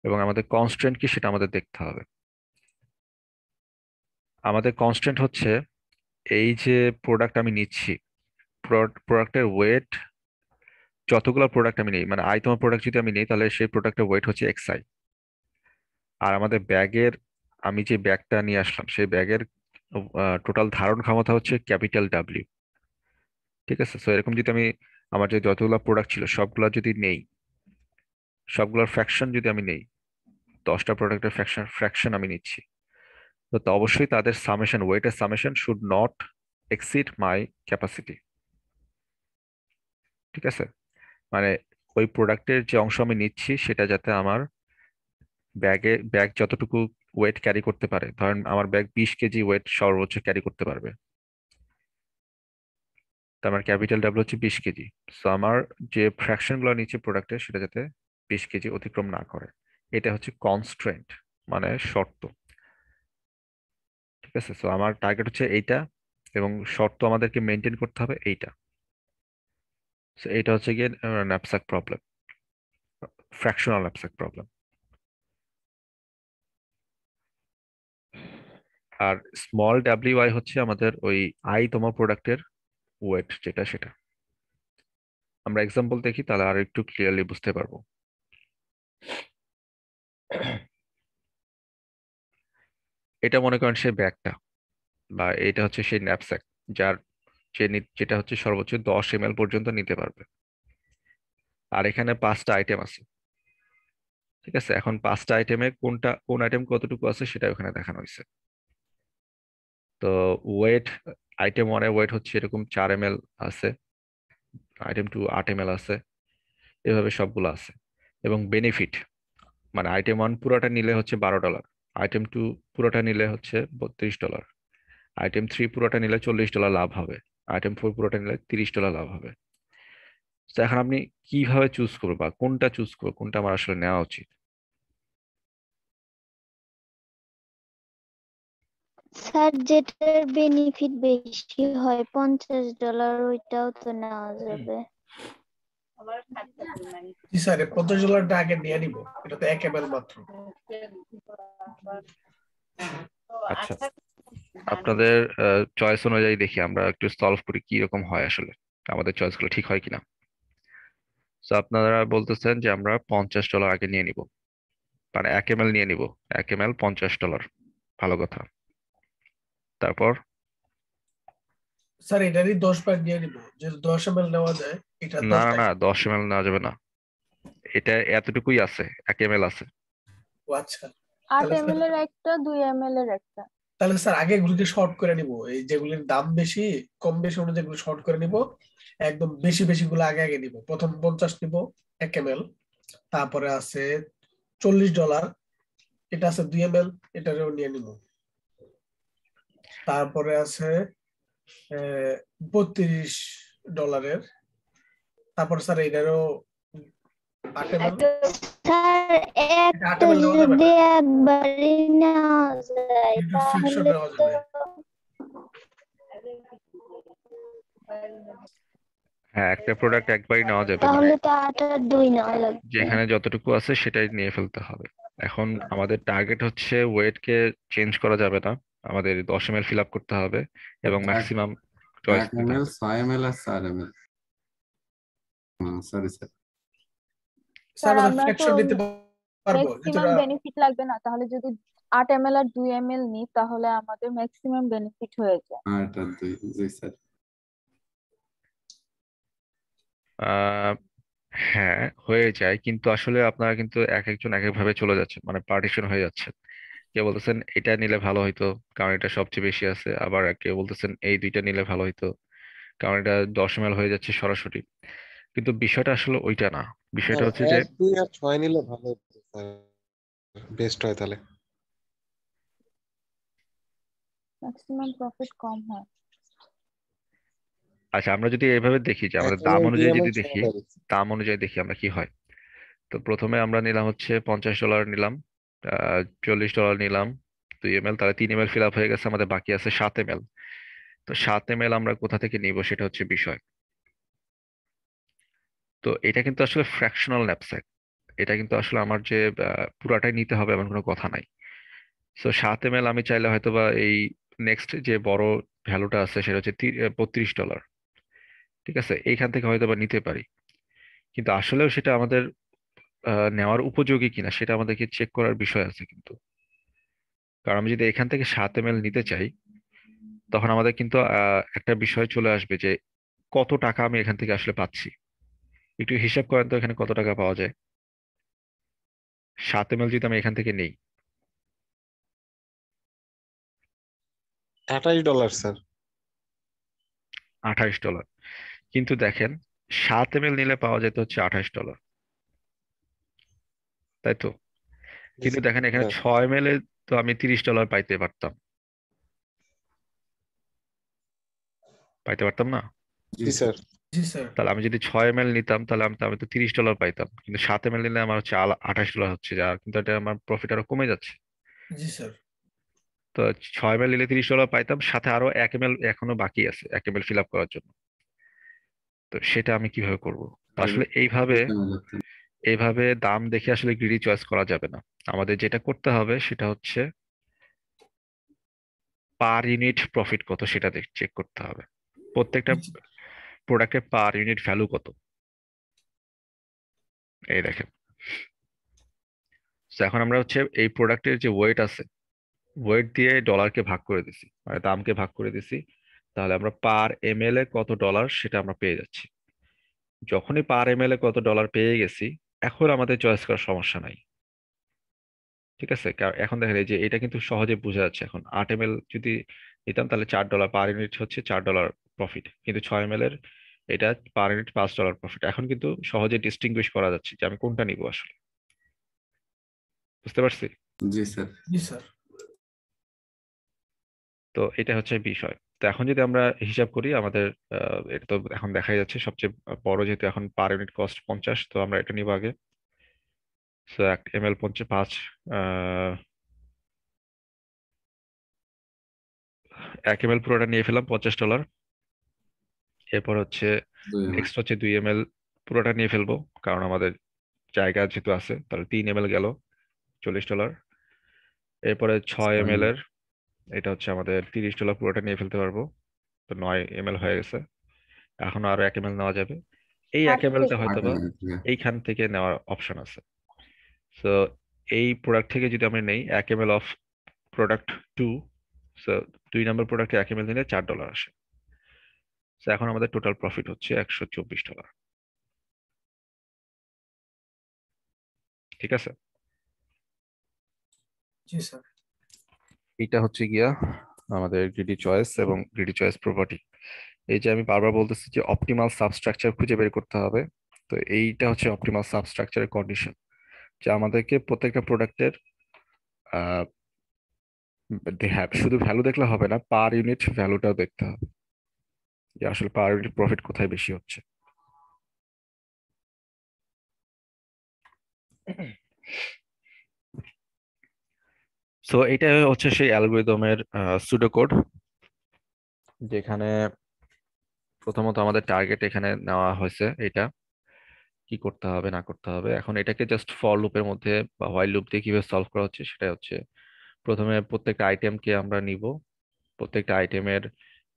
এবং আমাদের কনস্ট্রেন্ট কি সেটা আমাদের দেখতে হবে। আমাদের কনস্ট্রেন্ট হচ্ছে এই যে প্রোডাক্ট আমি নিচ্ছি, প্রোডাক্টের ওয়েট, যতগুলো প্রোডাক্ট আমি নিই, মানে আইতম প্রোডাক্ট যদি আমি নিই তাহলে সেই প্রোডাক্টের ওয়েট হচ্ছে এক্সআই। আর আমাদের ব্যাগের, আমি যে ব্যাগটা নিয়ে আসলাম সেই ব্যাগের টোটাল ধারণ ক্ষমতা হচ্ছে ক্যাপিটাল ডাব্লিউ। ঠিক আছে, সো এরকম যদি আমি আমার যে যতগুলো প্রোডাক্ট ছিল সবগুলা যদি নেই, সবগুলোর ফ্র্যাকশন যদি আমি নেই, 10টা প্রোডাক্টের ফ্র্যাকশন আমি নিচ্ছি, তো অবশ্যই তাদের সামেশন, ওয়েটের summation should not exceed my capacity. ঠিক আছে, মানে ওই প্রোডাক্টের যে অংশ আমি নিচ্ছি সেটা যাতে আমার ব্যাগ যতটুকু ওয়েট ক্যারি করতে পারে, ধরেন আমার ব্যাগ 20 কেজি ওয়েট সর্বোচ্চ ক্যারি করতে পারবে, তো আমার ক্যাপিটাল ডাব্লিউ হচ্ছে 20 কেজি। সো আমার যে ফ্র্যাকশন গুলো নিচ্ছে প্রোডাক্টের সেটা যাতে 20 কেজি অতিক্রম না করে। এটা হচ্ছে কনস্ট্রেন্ট, মানে শর্ত। ঠিক আছে, সো আমার টার্গেট হচ্ছে এইটা, এবং শর্ত আমাদেরকে মেনটেন করতে হবে এইটা। সো এইটা হচ্ছে গিয়ে knapsack problem, fractional knapsack problem. আর স্মল ডাব্লিউ আই হচ্ছে আমাদের ওই তম প্রোডাক্টের ওয়েট যেটা, সেটা আমরা এক্সাম্পল দেখি তাহলে আর একটু ক্লিয়ারলি বুঝতে পারবো। এটা মনে করেন সেই ব্যাগটা, বা এটা হচ্ছে সেই ন্যাপস্যাক যার যেটা হচ্ছে সর্বোচ্চ 10 ml পর্যন্ত নিতে পারবে। আর এখানে 5টা আইটেম আছে। ঠিক আছে, এখন 5টা আইটেমে কোন আইটেম কতটুকু আছে সেটা ওখানে দেখানো হয়েছে। তো ওয়েট, আইটেম 1 এর ওয়েট হচ্ছে এরকম 4 ml আছে, আইটেম 2 8 ml আছে, এভাবে সবগুলো আছে। এবং বেনিফিট, মানে আইটেম 1 পুরোটা নিলে হচ্ছে $12, আইটেম 2 পুরোটা নিলে হচ্ছে $32, আইটেম 3 পুরোটা নিলে $40 লাভ হবে, আইটেম 4 পুরোটা নিলে $30 লাভ হবে। তো এখন আপনি কিভাবে চুজ করবো, বা কোনটা চুজ করবো, কোনটা আমার আসলে নেওয়া উচিত? স্যার যেটার বেনিফিট বেশি হয় $50 ওইটাও তো নেওয়া যাবে। জি স্যার, $50 আগে নিয়ে নিব, এটা তো 1 ml মাত্র। আচ্ছা, আপনাদের চয়েস অনুযায়ী দেখি আমরা একটু সলভ করি কি রকম হয় আসলে, আমাদের চয়েস গুলো ঠিক হয় কিনা। তো আপনারা বলতেছেন যে আমরা $50 আগে নিয়ে নিব, মানে 1 ml নিয়ে নিব, 1 ml $50। ভালো কথা। তারপর? স্যার এটারই 10 ভাগ নিয়ে নিব, যদি 10 ml নেওয়া যায়, এটা না 10 না না, টাকা। 10 ml নেওয়া যাবে না, এটা এতটুকুই আছে, 1 ml আছে। ও আচ্ছা, 8 তাহলে স্যার, ml এর একটা, 2 ml এর একটা। তাহলে স্যার আগে এগুলোকে শর্ট করে নিব, এই যেগুলির দাম বেশি, কম বেশি অনুযায়ী যেগুলো শর্ট করে নিব, একদম বেশি বেশি গুলো আগে আগে নিব। প্রথম 50 নিব 1 ml, তারপরে আছে $40, এটা আছে 2 ml, এটারও নিয়ে নিব। তারপরে আছে $32, তারপর স্যার এটারও 8 ml, স্যার এটা একটা 8 ml নেওয়া যাবে যদি না, একবারই নেওয়া যায় এটা ফিকশন তাহলে নেওয়া তো যাবে। হ্যাঁ, একটা প্রোডাক্ট একবারই নেওয়া যাবে, মানে তাহলে তো 8 আর 2 নেওয়া লাগবে। যেখানে যতটুকু আছে সেটাই নিয়ে ফেলতে হবে। এখন আমাদের টার্গেট হচ্ছে ওয়েটকে চেঞ্জ করা যাবে না, আমাদের 10 ml ফিল আপ করতে হবে এবং এক ম্যাক্সিমাম চয়েস এক দিতে ml হবে। 6 ml আর 4 ml। Sorry sir. Sir sir আমাদের আমরা তো ফ্র্যাকশন নিতে পারবো ম্যাক্সিমাম যেটা। বেনিফিট লাগবে না, তাহলে যদি 8 ml আর 2 ml নিই তাহলে আমাদের ম্যাক্সিমাম বেনিফিট হয়ে যায়। এটা 2, জি স্যার। আহ হ্যাঁ, হয়ে যায়, কিন্তু আসলে আপনারা কিন্তু এক একজন এক এক ভাবে চলে যাচ্ছেন, মানে পার্টিশন হয়ে যাচ্ছে। কেউ বলতেছেন এটা নিলে ভালো হইতো কারণ এটা সবচেয়ে বেশি আছে, আবার কেউ বলতেছেন এই দুইটা নিলে ভালো হইতো কারণ এটা 10 ml হয়ে যাচ্ছে সরাসরি। কিন্তু বিষয়টা আসলে ওইটা না, বিষয়টা স্যার হচ্ছে যে 1, 2 আর 6 নিলে ভালো হতো স্যার, বেস্ট হয় তাহলে। ম্যাক্সিমাম প্রফিট কম হয়। আচ্ছা, আমরা যদি এইভাবে দেখি যে 1 আমাদের দাম ml অনুযায়ী 2 ml যদি দেখি, ছোটটা দিচ্ছি। দাম অনুযায়ী দেখি আমরা কি হয়। তো প্রথমে আমরা নিলাম হচ্ছে $50 নিলাম, $40 নিলাম, 2 ml, তাহলে 3 ml ফিল আপ হয়ে গেছে, আমাদের বাকি আছে 7 ml। তো 7 ml আমরা কোথা থেকে নিব সেটা হচ্ছে বিষয়। তো এটা কিন্তু আসলে ফ্র্যাকশনাল ন্যাপস্যাক, এটা কিন্তু আসলে আমার যে পুরাটাই নিতে হবে এমন কোনো কথা নাই। তো 7 ml আমি চাইলে হয়তো বা এই নেক্সট যে বড় ভ্যালুটা আছে সেটা হচ্ছে $32, ঠিক আছে, এইখান থেকে হয়তো বা নিতে পারি। কিন্তু আসলেও সেটা আমাদের নেওয়ার উপযোগী কিনা সেটা আমাদেরকে চেক করার বিষয় আছে কিন্তু। কারণ আমি যদি এখান থেকে 7 ml নিতে চাই, তখন আমাদের কিন্তু একটা বিষয় চলে আসবে যে কত টাকা আমি এখান থেকে আসলে পাচ্ছি। একটু হিসাব করেন তো এখানে কত টাকা পাওয়া যায় 7 ml যদি আমি এখান থেকে নেই। $28 স্যার। $28। কিন্তু দেখেন 7 ml নিলে পাওয়া যেত হচ্ছে $28, তাই তো? জি কিন্তু দেখেন এখানে স্যার। 6 ml এ তো আমি $30 পাইতে পারতাম না। জি জি স্যার। স্যার। জি স্যার। তাহলে আমি যদি 6 ml নিতাম তাহলে আমি তো $30 পাইতাম, কিন্তু 7 ml নিলে আমার হচ্ছে $28 হচ্ছে, যা কিন্তু এটা আমার প্রফিট আরো কমে যাচ্ছে। জি স্যার। তো 6 ml নিলে $30 পাইতাম, সাথে আরো 1 ml এখনো বাকি আছে 1 ml ফিল আপ করার জন্য। তো সেটা আমি কিভাবে করব? তো আসলে এইভাবে 30 ml লাগতো। এইভাবে দাম দেখে আসলে গ্রিডি চয়েস করা যাবে না। আমাদের যেটা করতে হবে সেটা হচ্ছে পার ইউনিট প্রফিট কত সেটা চেক করতে হবে। প্রত্যেকটা প্রোডাক্টের পার ইউনিট ভ্যালু কত, এই দেখেন। তো এখন আমরা হচ্ছে এই প্রোডাক্টের যে ওয়েট আছে, ওয়েট দিয়ে ডলারকে ভাগ করে দিছি, মানে দামকে ভাগ করে দিছি। তাহলে আমরা পার এমএল এ কত ডলার সেটা আমরা পেয়ে যাচ্ছি। যখনই পার এমএল এ কত ডলার পেয়ে গেছি, এখন আমাদের চয়েস করার সমস্যা নাই, ঠিক আছে? কারণ এখন দেখেন এই যে এটা কিন্তু সহজে বোঝা যাচ্ছে। এখন 8 ml যদি নিতাম তাহলে $4 পার ইউনিট হচ্ছে $4 প্রফিট, কিন্তু 6 ml এর এটা পার ইউনিট $5 প্রফিট। এখন কিন্তু সহজে ডিস্টিংগুইশ করা যাচ্ছে যে আমি কোনটা নিব আসলে। বুঝতে পারছি? জি স্যার। জি স্যার। তো এটা হচ্ছে বিষয়। তো এখন যদি আমরা হিসাব করি আমাদের এটা তো এখন দেখাই যাচ্ছে সবচেয়ে বড়, যেহেতু এখন পার ইউনিট কস্ট 50, তো আমরা এটা নিব আগে। সো 1 ml 5, 1 ml পুরোটা নিয়ে ফেলাম $50। এরপর হচ্ছে 2 ml। নেক্সট হচ্ছে 2 ml পুরোটা নিয়ে ফেলবো, কারণ আমাদের জায়গা যেহেতু আছে। তাহলে 3 ml গেল $40। এরপরে 6 ml 6 ml। এর এটা হচ্ছে আমাদের $30, পুরোটা নিয়ে ফেলতে পারবো। তো 9 ml হয়ে গেছে। এখন আরো 1 ml নেওয়া যাবে। এই আট 1 ml টা থেকে 8 হয়তোবা ml থেকে। এইখান থেকে নেওয়ার অপশন আছে। সো এই প্রোডাক্ট থেকে যদি আমরা নেই 1 ml অফ প্রোডাক্ট 2, সো 2 নম্বর প্রোডাক্টে 1 ml নিলে $4 আসে। তো এখন আমাদের টোটাল প্রফিট হচ্ছে $124, ঠিক আছে? জি স্যার। এটা হচ্ছে গিয়া আমাদের গ্রিডি চয়েস এবং গ্রিডি চয়েস প্রপার্টি। এই যে আমি বারবার বলতেছি যে অপটিমাল সাবস্ট্রাকচার খুঁজে বের করতে হবে। তো এইটা হচ্ছে অপটিমাল সাবস্ট্রাকচারের কন্ডিশন, যে আমাদেরকে প্রত্যেকটা প্রোডাক্টের আহ শুধু ভ্যালু দেখলে হবে না, পার ইউনিট ভ্যালুটাও দেখতে হবে, যে আসলে পার ইউনিট প্রফিট কোথায় বেশি হচ্ছে। সো এটা হচ্ছে সেই অ্যালগরিদমের সুডোকোড, যেখানে প্রথমত আমাদের টার্গেট এখানে নেওয়া হয়েছে। এটা কি করতে হবে না করতে হবে, এখন এটাকে জাস্ট ফর লুপের মধ্যে বা হোয়াইল লুপ দিয়ে কিভাবে সলভ করা হচ্ছে সেটা হচ্ছে প্রথমে প্রত্যেকটা আইটেমকে আমরা নিব, প্রত্যেকটা আইটেমের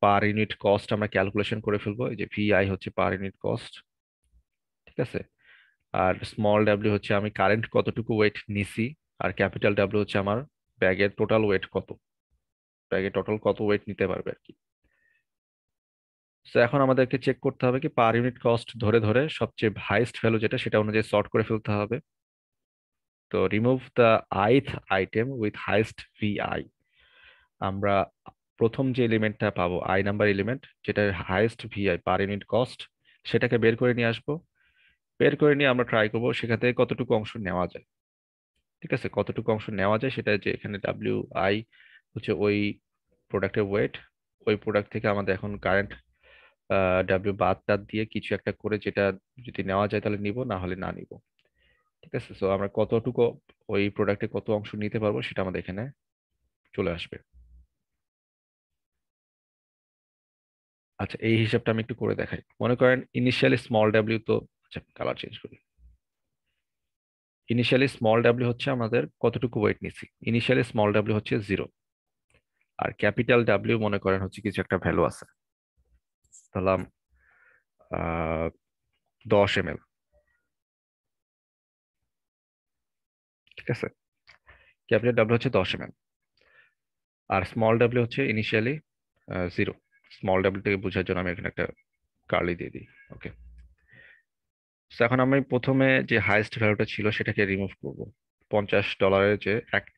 পার ইউনিট কস্ট আমরা ক্যালকুলেশন করে ফেলবো। এই যে ভিআই হচ্ছে পার ইউনিট কস্ট, ঠিক আছে? আর স্মল ডাব্লিউ হচ্ছে আমি কারেন্ট কতটুকু ওয়েট নিছি, আর ক্যাপিটাল ডাব্লিউ হচ্ছে আমার ব্যাগের টোটাল ওয়েট কত, ব্যাগে টোটাল কত ওয়েট নিতে পারবে আর কি। তো এখন আমাদেরকে চেক করতে হবে কি পার ইউনিট কস্ট ধরে ধরে সবচেয়ে হাইস্ট ভ্যালু যেটা সেটা অনুযায়ী সর্ট করে ফেলতে হবে। তো remove the ith item with highest v i. আমরা প্রথম যে এলিমেন্টটা পাবো নাম্বার এলিমেন্ট, যেটার highest v i per unit cost, সেটাকে বের করে নিয়ে আসবো। বের করে নিয়ে আমরা ট্রাই করবো সেখান থেকে কতটুকু অংশ নেওয়া যায়, ঠিক আছে? কতটুকু অংশ নেওয়া যায় সেটা, যে এখানে ডাব্লিউ হচ্ছে ওই প্রোডাক্টের ওয়েট, ওই প্রোডাক্ট থেকে আমাদের এখন কারেন্ট ডাব্লিউ বাদ টাদ দিয়ে কিছু একটা করে, যেটা যদি নেওয়া যায় তাহলে নিব, না হলে না নিব, ঠিক আছে? সো আমরা কতটুকু ওই প্রোডাক্টে কত অংশ নিতে পারবো সেটা আমাদের এখানে চলে আসবে। আচ্ছা, এই হিসাবটা আমি একটু করে দেখাই। মনে করেন ইনিশিয়ালি স্মল ডাব্লিউ তো, আচ্ছা কালার চেঞ্জ করি। ইনিশিয়ালি স্মল ডাব্লিউ হচ্ছে আমাদের কতটুকু ওয়েট নিছি, ইনিশিয়ালি স্মল ডাব্লিউ হচ্ছে 0, আর ক্যাপিটাল ডাব্লিউ মনে করেন হচ্ছে কিছু একটা ভ্যালু আছে, ধরলাম 10 ml, ঠিক আছে? ক্যাপিটাল ডাব্লিউ হচ্ছে 10 ml, আর স্মল ডাব্লিউ হচ্ছে ইনিশিয়ালি 0। স্মল ডাব্লিউটাকে বোঝার জন্য আমি এখানে একটা কার্লি দিয়ে দিই। ওকে, এখন আমি প্রথমে যে হাইয়েস্ট ভ্যালুটা ছিল সেটাকে রিমুভ করব। $50 যে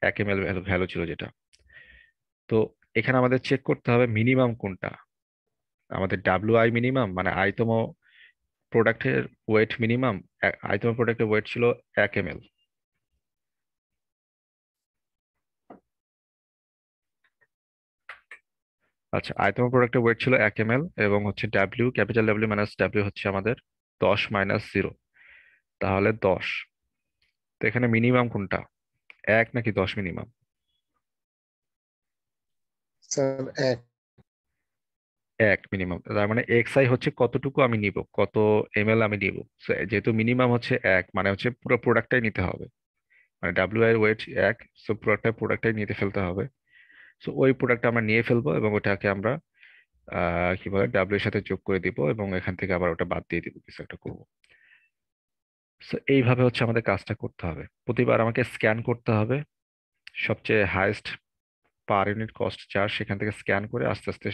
1 ml ভ্যালু ছিল যেটা। তো এখানে আমাদের চেক করতে হবে মিনিমাম কোনটা, আমাদের WI মিনিমাম মানে আইতম প্রোডাক্টের ওয়েট মিনিমাম। আইতম প্রোডাক্টের ওয়েট ছিল 1 ml। আচ্ছা, আইতম প্রোডাক্টের ওয়েট ছিল 1 ml এবং হচ্ছে W, capital W minus W হচ্ছে আমাদের 10 মাইনাস 0, তাহলে 10। তো এখানে মিনিমাম কোনটা, 1 নাকি 10 মিনিমাম? স্যার 1। 1 মিনিমাম, তার মানে এক্সআই হচ্ছে কতটুকু আমি নিব, কত ml আমি নিব। So, যেহেতু মিনিমাম হচ্ছে 1, মানে হচ্ছে পুরো প্রোডাক্টটাই নিতে হবে, মানে ডাব্লিউ এর ওয়েট 1, সো প্রোডাক্টটাই নিতে ফেলতে হবে। সো ওই প্রোডাক্টটা আমরা নিয়ে ফেলবো এবং ওটাকে আমরা কি বলে ডাব্লিউ এর সাথে যোগ করে দিব এবং এখান থেকে আবার ওটা বাদ দিয়ে দিব, কিছু একটা করবো। সো এইভাবে হচ্ছে আমাদের কাজটা করতে হবে। প্রতিবার আমাকে স্ক্যান করতে হবে সবচেয়ে হাইয়েস্ট পার ইউনিট কস্ট চার্জ, সেখান থেকে স্ক্যান করে আস্তে আস্তে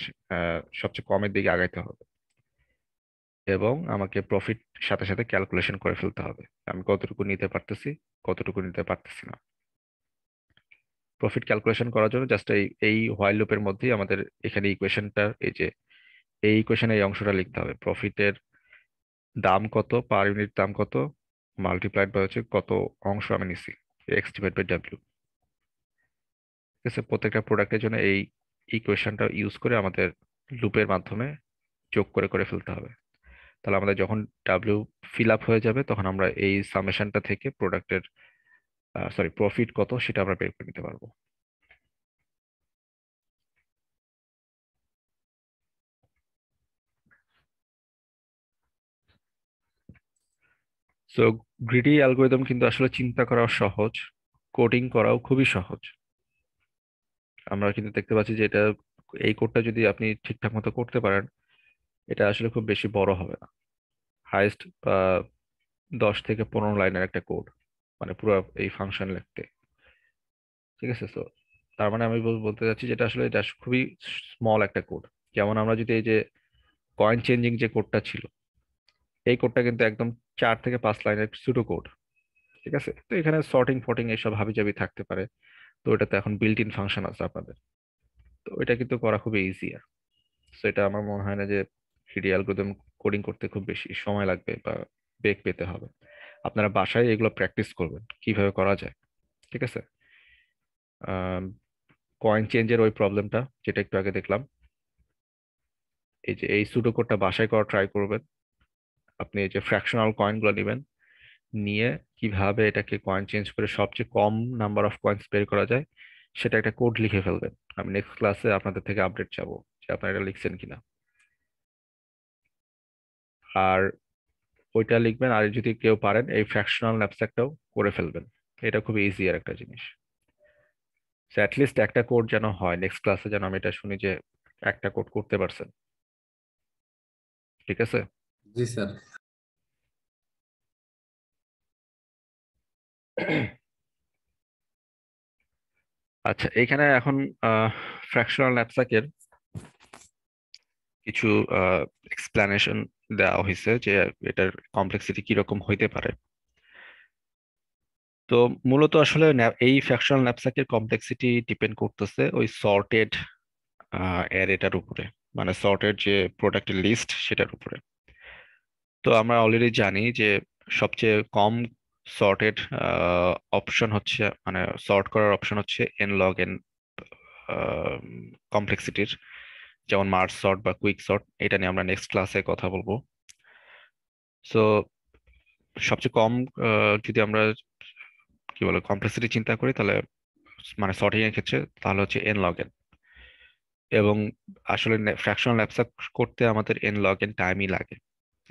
সবচেয়ে কমের দিকে আগাইতে হবে এবং আমাকে প্রফিট সাথে সাথে ক্যালকুলেশন করে ফেলতে হবে আমি কতটুকু নিতে পারতেছি, কতটুকু নিতে পারতেছি না। প্রফিট ক্যালকুলেশন করার জন্য জাস্ট এই এই হোয়াইল লুপের মধ্যেই আমাদের এখানে ইকুয়েশনটা, এই যে এই ইকুয়েশনে এই অংশটা লিখতে হবে, প্রফিটের দাম কত, পার ইউনিট দাম কত, মাল্টিপ্লাইড বাই হচ্ছে কত অংশ আমি নিছি, এক্স ডিভাইড বাই ডাব্লিউ। ঠিক আছে, প্রত্যেকটা প্রোডাক্টের জন্য এই ইকুয়েশনটা ইউজ করে আমাদের লুপের মাধ্যমে যোগ করে করে ফেলতে হবে। তাহলে আমাদের যখন ডাব্লিউ ফিল আপ হয়ে যাবে তখন আমরা এই সামেশনটা থেকে প্রোডাক্টের প্রফিট কত সেটা আমরা বের করে নিতে পারবো। সো গ্রিডি অ্যালগোরিদম কিন্তু আসলে চিন্তা করাও সহজ, কোডিং করাও খুবই সহজ। আমরা কিন্তু দেখতে পাচ্ছি যে এটা, এই কোডটা যদি আপনি ঠিকঠাক মতো করতে পারেন, এটা আসলে খুব বেশি বড় হবে না, হাইস্ট 10 থেকে 15 লাইনের একটা কোড, মানে পুরো এই ফাংশন লিখতে। ঠিক আছে, তো তার মানে আমি বলতে চাচ্ছি যেটা আসলে এটা খুবই স্মল একটা কোড। যেমন আমরা যদি এই যে কয়েন চেঞ্জিং যে কোডটা ছিল, এই কোডটা কিন্তু একদম 4 থেকে 5 লাইনের সুডো কোড। ঠিক আছে, তো এখানে সর্টিং ফর্টিং এইসব হাবিজাবি থাকতে পারে, তো এটাতে এখন বিল্ট ইন ফাংশন আছে আপনাদের, তো এটা কিন্তু করা খুবই ইজি। আর তো এটা আমার মনে হয় না যে থ্রিডি অ্যালগরিদম কোডিং করতে খুব বেশি সময় লাগবে বা বেগ পেতে হবে। আপনারা বাসায় এগুলো প্র্যাকটিস করবেন কিভাবে করা যায়। ঠিক আছে, কয়েন চেঞ্জের ওই প্রবলেমটা যেটা একটু আগে দেখলাম, এই যে এই সুডো কোডটা বাসায় করা ট্রাই করবেন। আপনি এই যে ফ্র্যাকশনাল কয়েনগুলো নেবেন, নিয়ে কিভাবে এটাকে কয়েন চেঞ্জ করে সবচেয়ে কম নাম্বার অফ কয়েন্স বের করা যায় সেটা একটা কোড লিখে ফেলবেন। আমি নেক্সট ক্লাসে আপনাদের থেকে আপডেট চাবো যে আপনারা এটা লিখছেন কিনা। আর ওইটা লিখবেন, আর যদি কেউ পারেন এই ফ্র্যাকশনাল ন্যাপস্যাকটাও করে ফেলবেন। এটা খুব ইজি আর একটা জিনিস। অ্যাটলিস্ট একটা কোড যেন হয়, নেক্সট ক্লাসে যেন আমি এটা শুনি যে একটা কোড করতে পারছেন। ঠিক আছে। জি স্যার। আচ্ছা, এখানে এখন ফ্র্যাকশনাল ন্যাপস্যাকের কিছু এক্সপ্লানেশন দেওয়া হয়েছে যে এটার কমপ্লেক্সিটি কিরকম হইতে পারে। তো মূলত আসলে এই ফ্র্যাকশনাল ন্যাপস্যাকের কমপ্লেক্সিটি ডিপেন্ড করতেছে ওই সর্টেড অ্যারেটার উপরে, মানে সর্টেড যে প্রোডাক্টের লিস্ট সেটার উপরে। তো আমরা অলরেডি জানি যে সবচেয়ে কম সর্টেড অপশন হচ্ছে, মানে সর্ট করার অপশন হচ্ছে এন লগ এন কমপ্লেক্সিটির, যেমন মার্জ সর্ট বা কুইক সর্ট। এটা নিয়ে আমরা নেক্সট ক্লাসে কথা বলবো। সো সবচেয়ে কম যদি আমরা কি বলে কমপ্লেক্সিটি চিন্তা করি তাহলে, মানে সর্টিং এর ক্ষেত্রে, তাহলে হচ্ছে এন লগ এন। এবং আসলে ফ্র্যাকশনাল অ্যাবস্ট্রাক্ট করতে আমাদের n log n টাইমই লাগে,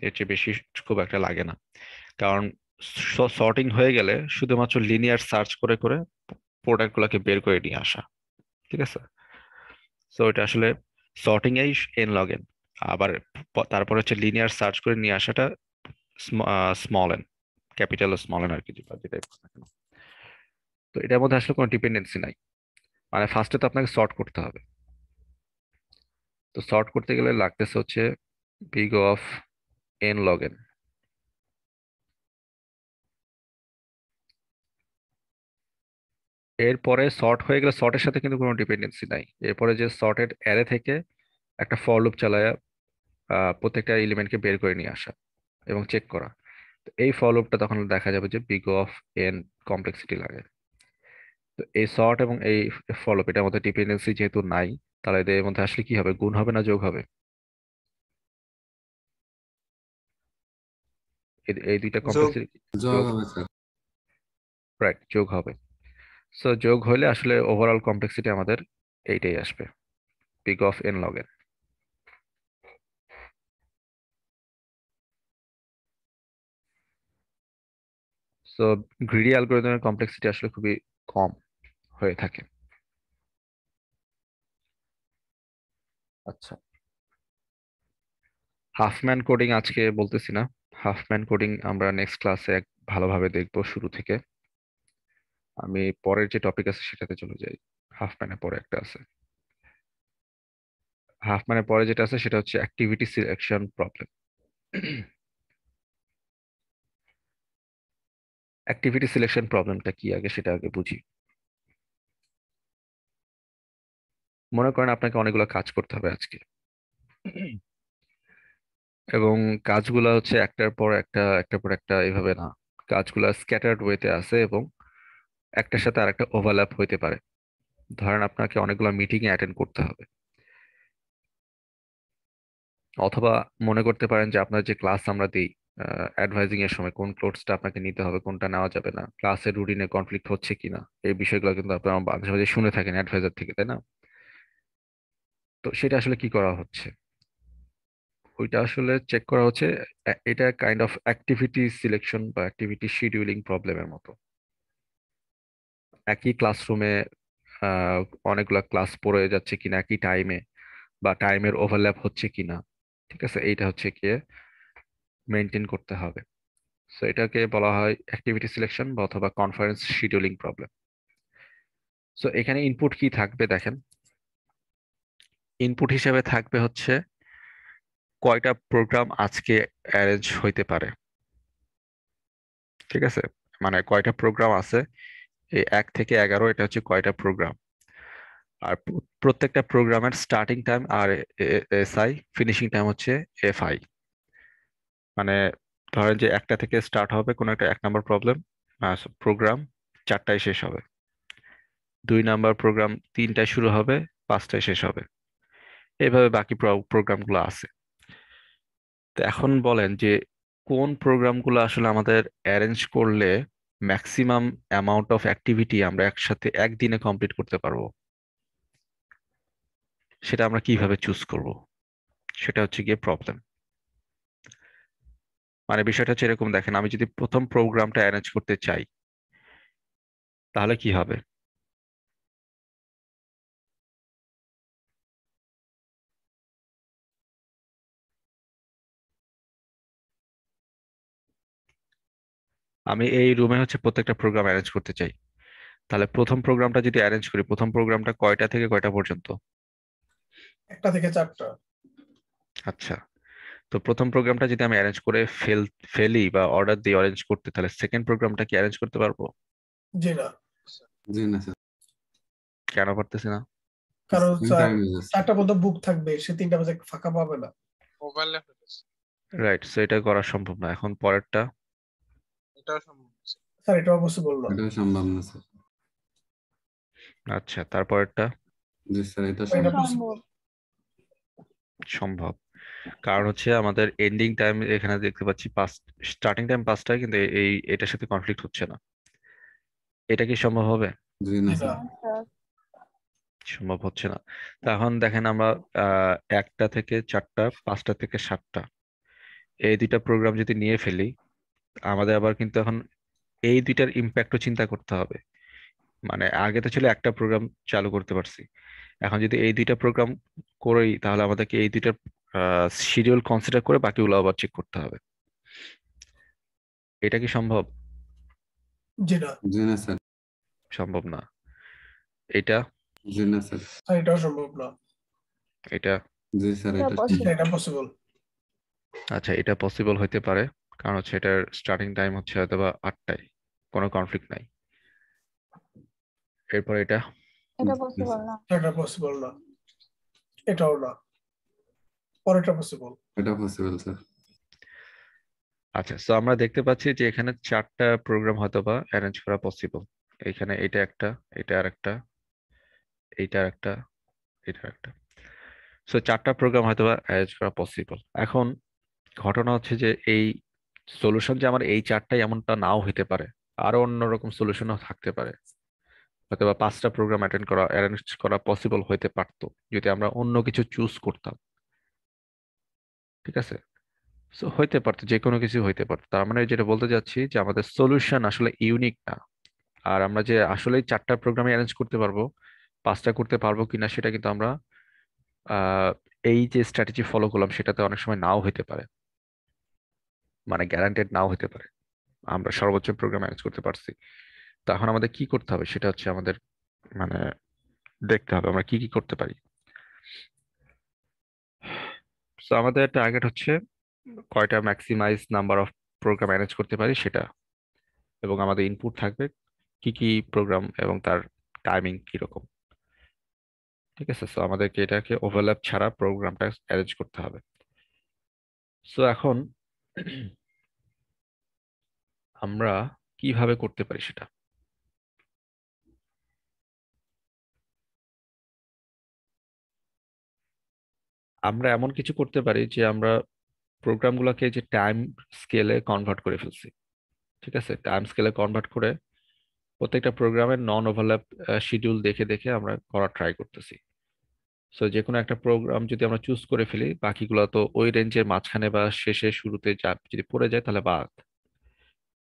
এর চেয়ে বেশি খুব একটা লাগে না। কারণ সর্টিং হয়ে গেলে শুধুমাত্র লিনিয়ার সার্চ করে করে প্রোডাক্ট গুলাকে বের করে নিয়ে আসা, ঠিক আছে? সো এটা আসলে সর্টিং এই n log n, আবার তারপর হচ্ছে লিনিয়ার সার্চ করে নিয়ে আসাটা small n, capital small n আর কি, যেটাই বলো না কেন। তো এটার মধ্যে আসলে কোনো ডিপেন্ডেন্সি নাই, মানে ফার্স্টে তো আপনাকে সর্ট করতে হবে। তো সর্ট করতে গেলে লাগতেছে হচ্ছে big of n log n। এরপরে সর্ট হয়ে গেলে সর্টের সাথে কিন্তু কোনো ডিপেন্ডেন্সি নাই, এরপরে যে সর্টেড অ্যারে থেকে একটা ফর লুপ চালায় প্রত্যেকটা এলিমেন্টকে বের করে নিয়ে আসা এবং চেক করা। তো এই ফর লুপটা তখন দেখা যাবে যে big of n কমপ্লেক্সিটি লাগে। তো এই সর্ট এবং এই ফর লুপ এটার মধ্যে ডিপেন্ডেন্সি যেহেতু নাই, তাহলে এদের মধ্যে আসলে কি হবে, গুণ হবে না যোগ হবে? এই দুইটা যোগ। কমপ্লেক্সিটি যোগ যোগ, হবে স্যার। রাইট, যোগ হবে। সো যোগ হলে আসলে ওভারঅল কমপ্লেক্সিটি আমাদের এইটাই আসবে, big of n log n। So greedy অ্যালগরিদমের কমপ্লেক্সিটি আসলে খুবই কম হয়ে থাকে। আচ্ছা, হাফম্যান কোডিং আজকে বলতেছি না, হাফম্যান কোডিং আমরা নেক্সট ক্লাসে ভালোভাবে দেখবো শুরু থেকে। আমি পরের যে টপিক আছে সেটাতে চলে যাই। হাফম্যানের পরে একটা আছে, হাফম্যানের পরে যেটা আছে সেটা হচ্ছে activity selection problem. Activity selection প্রবলেমটা কি আগে সেটা আগে বুঝি। মনে করেন আপনাকে অনেকগুলো কাজ করতে হবে আজকে, এবং কাজগুলা হচ্ছে একটার পর একটা একটার পর একটা এইভাবে না, কাজগুলা স্ক্যাটার্ড ওয়েতে আছে এবং একটার সাথে আরেকটা ওভারল্যাপ হইতে পারে। ধরেন আপনাকে অনেকগুলো মিটিং এ অ্যাটেন্ড করতে হবে, অথবা মনে করতে পারেন যে আপনার যে ক্লাস আমরা দিই অ্যাডভাইজিং এর সময় কোন কোর্সটা আপনাকে নিতে হবে কোনটা নেওয়া যাবে না, ক্লাসের রুটিনে কনফ্লিক্ট হচ্ছে কিনা, এই বিষয়গুলো কিন্তু আপনারা মাঝে মাঝে শুনে থাকেন অ্যাডভাইজার থেকে, তাই না? তো সেটা আসলে কি করা হচ্ছে, ওইটা আসলে চেক করা হচ্ছে। এটা কাইন্ড অফ অ্যাক্টিভিটি সিলেকশন বা অ্যাক্টিভিটি শিডিউলিং প্রবলেমের মতো। একই ক্লাসরুমে আহ অনেকগুলা ক্লাস পড়ে যাচ্ছে কিনা একই টাইমে, বা টাইমের ওভারল্যাপ হচ্ছে কিনা, ঠিক আছে, এইটা হচ্ছে গিয়ে মেনটেন করতে হবে। সো এটাকে বলা হয় অ্যাক্টিভিটি সিলেকশন বা অথবা কনফারেন্স শিডিউলিং প্রবলেম। সো এখানে ইনপুট কি থাকবে দেখেন, ইনপুট হিসেবে থাকবে হচ্ছে কয়টা প্রোগ্রাম আজকে অ্যারেঞ্জ হইতে পারে, ঠিক আছে, মানে কয়টা প্রোগ্রাম আছে, এই 1 থেকে 11 এটা হচ্ছে কয়টা প্রোগ্রাম। আর প্রত্যেকটা প্রোগ্রামের স্টার্টিং টাইম আর এসআই, ফিনিশিং টাইম হচ্ছে এফআই। মানে ধরেন যে 1টা থেকে স্টার্ট হবে কোনো একটা 1 নম্বর প্রোগ্রাম, 4টায় শেষ হবে। 2 নম্বর প্রোগ্রাম 3টায় শুরু হবে, 5টায় শেষ হবে। এইভাবে বাকি প্রোগ্রামগুলো আছে। তো এখন বলেন যে কোন প্রোগ্রামগুলো আসলে আমাদের অ্যারেঞ্জ করলে ম্যাক্সিমাম অ্যামাউন্ট অফ অ্যাক্টিভিটি আমরা একসাথে একদিনে কমপ্লিট করতে পারবো, সেটা আমরা কিভাবে চুজ করব, সেটা হচ্ছে গিয়ে প্রবলেম। মানে বিষয়টা হচ্ছে এরকম, দেখেন আমি যদি প্রথম প্রোগ্রামটা অ্যারেঞ্জ করতে চাই তাহলে কি হবে, আমি এই রুমে হচ্ছে প্রত্যেকটা প্রোগ্রাম অ্যারেঞ্জ করতে চাই, তাহলে প্রথম প্রোগ্রামটা যদি অ্যারেঞ্জ করি, প্রথম প্রোগ্রামটা কয়টা থেকে কয়টা পর্যন্ত? 1টা থেকে 4টা। আচ্ছা, তো প্রথম প্রোগ্রামটা যদি আমি অ্যারেঞ্জ করে ফেলি বা অর্ডার দিয়ে অ্যারেঞ্জ করতে, তাহলে সেকেন্ড প্রোগ্রামটা কি অ্যারেঞ্জ করতে পারবো? জি না, জি না স্যার। কেন পারতেছি না? কারণ সেম স্যার টাইম যাচ্ছে। 4টা পর্যন্ত বুক থাকবে, সে 3টা বাজে ফাঁকা পাবে না। ওভারল্যাপ হয়ে গেছে। রাইট, সো এটা করা সম্ভব না। এখন পরেরটা, এটাও সম্ভব না। স্যার এটা পসিবল না। এটাও সম্ভব না স্যার। আচ্ছা তারপরেরটা জি স্যার, এটা এটা সম্ভব। পসিবল। সম্ভব, কারণ হচ্ছে আমাদের এন্ডিং টাইম এখানে দেখতে পাচ্ছি 5, স্টার্টিং টাইম 5টায়, কিন্তু এটার সাথে কনফ্লিক্ট হচ্ছে না। এটা কি সম্ভব হবে? জি না জি না। স্যার। হ্যাঁ স্যার। সম্ভব হচ্ছে না। তো এখন দেখেন আমরা 1টা থেকে 4টা, 5টা থেকে 7টা, এই দুইটা প্রোগ্রাম যদি নিয়ে ফেলি, আমাদের আবার কিন্তু এখন এই দুইটার ইম্প্যাক্টও চিন্তা করতে হবে। মানে আগে তো ছিল একটা প্রোগ্রাম চালু করতে পারছি, এখন যদি এই দুইটা প্রোগ্রাম করি তাহলে আমাদেরকে এই দুইটার শিডিউল কনসিডার করে বাকিগুলো আবার চেক করতে হবে। এটা কি সম্ভব? জি না, জি না স্যার। সম্ভব না। এটা জি না স্যার। আর এটাও সম্ভব না। এটা জি স্যার, এটা এটা পসিবল। এটা পসিবল। আচ্ছা, এটা পসিবল হতে পারে, কারণ হচ্ছে এটার স্টার্টিং টাইম হচ্ছে হয়তো বা 8টায়, কোনো কনফ্লিক্ট নাই। এরপর এটা এটা জি পসিবল স্যার, না। এটা পসিবল না, এটাও না, পরেরটা পসিবল। এটা পসিবল স্যার। আচ্ছা, তো আমরা দেখতে পাচ্ছি যে এখানে 4টা প্রোগ্রাম হয়তো বা অ্যারেঞ্জ করা পসিবল। এখানে এটা একটা, এটা আর একটা, এইটা আর একটা, এটা আর একটা। সো 4টা প্রোগ্রাম হয়তো বা অ্যারেঞ্জ করা পসিবল। এখন ঘটনা হচ্ছে যে এই সলিউশন যে আমার এই 4টাই এমনটা নাও হতে পারে, আরো অন্যরকম সলিউশনও থাকতে পারে। হয়তো বা 5টা প্রোগ্রাম অ্যারেঞ্জ করা পসিবল হইতে পারতো যদি আমরা অন্য কিছু চুজ করতাম। ঠিক আছে, সো হইতে পারতো, যে কোনো কিছু হইতে পারতো। তার মানে যেটা বলতে চাচ্ছি যে আমাদের সলিউশন আসলে ইউনিক না। আর আমরা যে আসলেই 4টা প্রোগ্রামে অ্যারেঞ্জ করতে পারবো, 5টা করতে পারবো কিনা সেটা কিন্তু আমরা আহ, এই যে স্ট্র্যাটেজি ফলো করলাম সেটাতে অনেক সময় নাও হতে পারে, মানে গ্যারান্টেড নাও হতে পারে আমরা সর্বোচ্চ প্রোগ্রাম ম্যানেজ করতে পারছি। তো এখন আমাদের কি করতে হবে সেটা হচ্ছে আমাদের মানে দেখতে হবে আমরা কি কি করতে পারি। তো আমাদের টার্গেট হচ্ছে কয়টা maximize number of program manage করতে পারি সেটা, এবং আমাদের ইনপুট থাকবে কি কি প্রোগ্রাম এবং তার টাইমিং কিরকম। ঠিক আছে, সো আমাদেরকে এটাকে ওভারল্যাপ ছাড়া প্রোগ্রামটা অ্যারেঞ্জ করতে হবে। সো এখন আমরা কিভাবে করতে পারি সেটা। আমরা এমন কিছু করতে পারি যে আমরা প্রোগ্রামগুলোকে যে টাইম স্কেলে কনভার্ট করে ফেলছি। ঠিক আছে, টাইম স্কেলে কনভার্ট করে প্রত্যেকটা প্রোগ্রামের নন ওভারল্যাপ শিডিউল দেখে দেখে আমরা করার ট্রাই করতেছি। সো যে কোনো একটা প্রোগ্রাম যদি আমরা চুজ করে ফেলি, বাকিগুলো তো ওই রেঞ্জের মাঝখানে বা শেষে শুরুতে যদি পড়ে যায় তাহলে বাদ,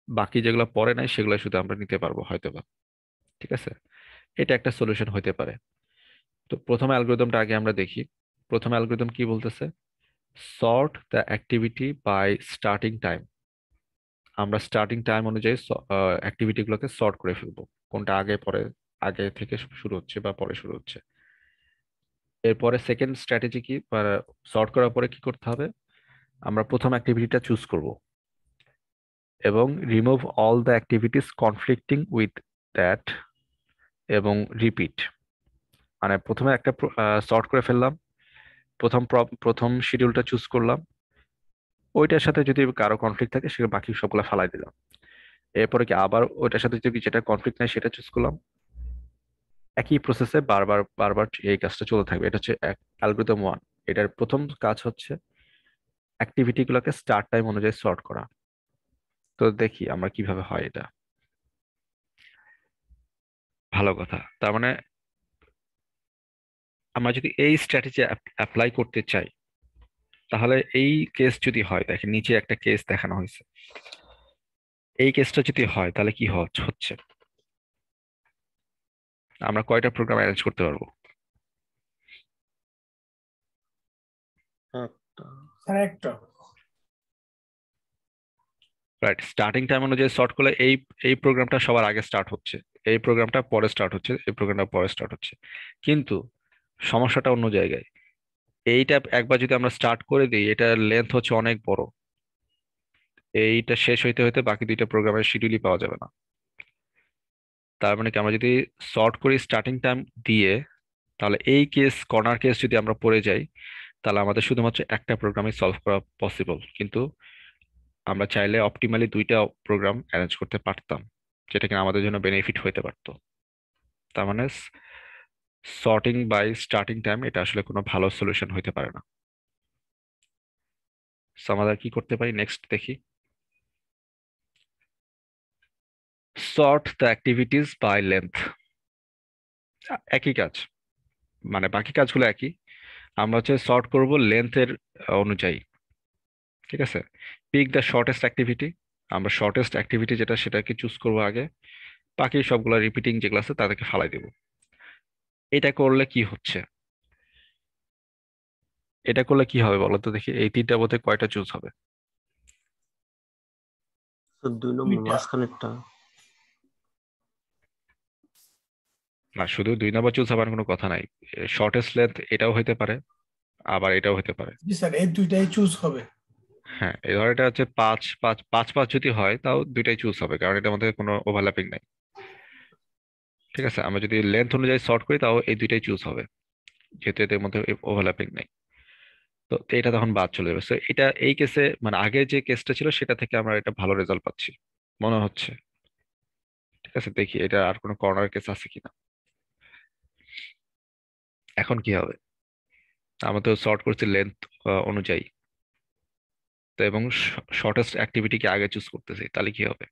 বাকি যেগুলো পড়ে নাই সেগুলো শুধু আমরা নিতে পারবো হয়তো বা। ঠিক আছে, এটা একটা সলিউশন হতে পারে। তো প্রথম অ্যালগরিদমটা আগে আমরা দেখি। প্রথম অ্যালগরিদম কি বলতেছে? Sort the activity by starting time. আমরা স্টার্টিং টাইম অনুযায়ী অ্যাক্টিভিটি গুলোকে সর্ট করে ফেলবো, কোনটা আগে পরে, আগে থেকে শুরু হচ্ছে বা পরে শুরু হচ্ছে। এরপরে সেকেন্ড স্ট্র্যাটেজি কি, সর্ট করার পরে কি করতে হবে? আমরা প্রথম অ্যাক্টিভিটিটা চুজ করব এবং remove all the activities conflicting with that এবং রিপিট। মানে প্রথমে একটা সর্ট করে ফেললাম, প্রথম শিডিউলটা চুজ করলাম, ওইটার সাথে যদি কারো কনফ্লিক্ট থাকে সেটা বাকি সবগুলো ফালাই দিলাম। এরপরে কি আবার ওইটার সাথে যদি যেটা কনফ্লিক্ট নাই সেটা চুজ করলাম। একই প্রসেসে বারবার বারবার এই কাজটা চলতে থাকবে। এটা হচ্ছে অ্যালগরিদম 1। এটার প্রথম কাজ হচ্ছে অ্যাক্টিভিটি গুলোকে স্টার্ট টাইম অনুযায়ী সর্ট করা। তো দেখি আমরা কিভাবে হয় এটা। ভালো কথা, তার মানে আমরা যদি এই স্ট্র্যাটেজি অ্যাপ্লাই করতে চাই তাহলে এই কেস যদি হয়, দেখেন নিচে একটা কেস দেখানো হয়েছে, এই কেসটা যদি হয় তাহলে কি হচ্ছে, আমরা কয়টা প্রোগ্রাম অ্যারেঞ্জ করতে পারবো? স্যার একটা। রাইট, স্টার্টিং টাইম অনুযায়ী সর্ট করলে এই এই প্রোগ্রামটা সবার আগে স্টার্ট হচ্ছে, এই প্রোগ্রামটা পরে স্টার্ট হচ্ছে, এই প্রোগ্রামটা পরে স্টার্ট হচ্ছে। কিন্তু সমস্যাটা অন্য জায়গায়। এইটা একবার যদি আমরা স্টার্ট করে দিই, এটার লেন্থ হচ্ছে অনেক বড়, এইটা শেষ হইতে হইতে বাকি দুইটা প্রোগ্রামের শিডিউলই পাওয়া যাবে না। তার মানে কি আমরা যদি সর্ট করি স্টার্টিং টাইম দিয়ে, তাহলে এই কেস, কর্নার কেস যদি আমরা পড়ে যাই তাহলে আমাদের শুধুমাত্র একটা প্রোগ্রামে সলভ করা পসিবল, কিন্তু আমরা চাইলে অপটিমালি দুইটা প্রোগ্রাম অ্যারেঞ্জ করতে পারতাম, যেটা কিনা আমাদের জন্য বেনিফিট হতে পারতো। তার মানে সর্টিং বাই স্টার্টিং টাইম এটা আসলে কোনো ভালো সলিউশন হতে পারে না। So, আমরা কি করতে পারি নেক্সট দেখি। Sort the activities by length. একই কাজ, মানে বাকি কাজগুলো একই, আমরা হচ্ছে সর্ট করব লেন্থের অনুযায়ী। ঠিক আছে, পিক দ্য শর্টেস্ট অ্যাক্টিভিটি, আমরা শর্টেস্ট অ্যাক্টিভিটি যেটা সেটাকে চুজ করবো আগে, বাকি সবগুলো রিপিটিং যেগুলো আছে তাদেরকে ফালাই দেব। এটা করলে কি হচ্ছে, এটা করলে কি হবে বলো তো দেখি, এই তিনটার মধ্যে কয়টা চুজ হবে? তো 2 নম্বর দুইটা। মাঝখানেরটা। না, শুধু 2 নম্বর চুজ হবার কোনো কথা নাই। শর্টেস্ট লেন্থ এটাও হইতে পারে, আবার এটাও হতে পারে। জি স্যার, এই দুইটাই চুজ হবে। হ্যাঁ, এই ধর এটা হচ্ছে 5 5 5 5 যদি হয় তাও দুইটাই চুজ হবে, কারণ এটার মধ্যে কোনো ওভারল্যাপিং নাই। ঠিক আছে, আমরা যদি লেন্থ অনুযায়ী সর্ট করি তাও এই দুইটাই চুজ হবে, যেহেতু এদের মধ্যে ওভারল্যাপিং নাই। তো এটা তখন বাদ চলে যাবে। So এটা এই কেসে মানে আগে যে কেসটা ছিল সেটা থেকে আমরা এটা ভালো রেজাল্ট পাচ্ছি মনে হচ্ছে। ঠিক আছে, দেখি এটা আর কোনো কর্নার কেস আছে কিনা। এখন কি হবে, আমরা তো সর্ট করছি লেন্থ অনুযায়ী, তো এবং শর্টেস্ট অ্যাক্টিভিটিকে আগে চুজ করতেছি, তাহলে কি হবে?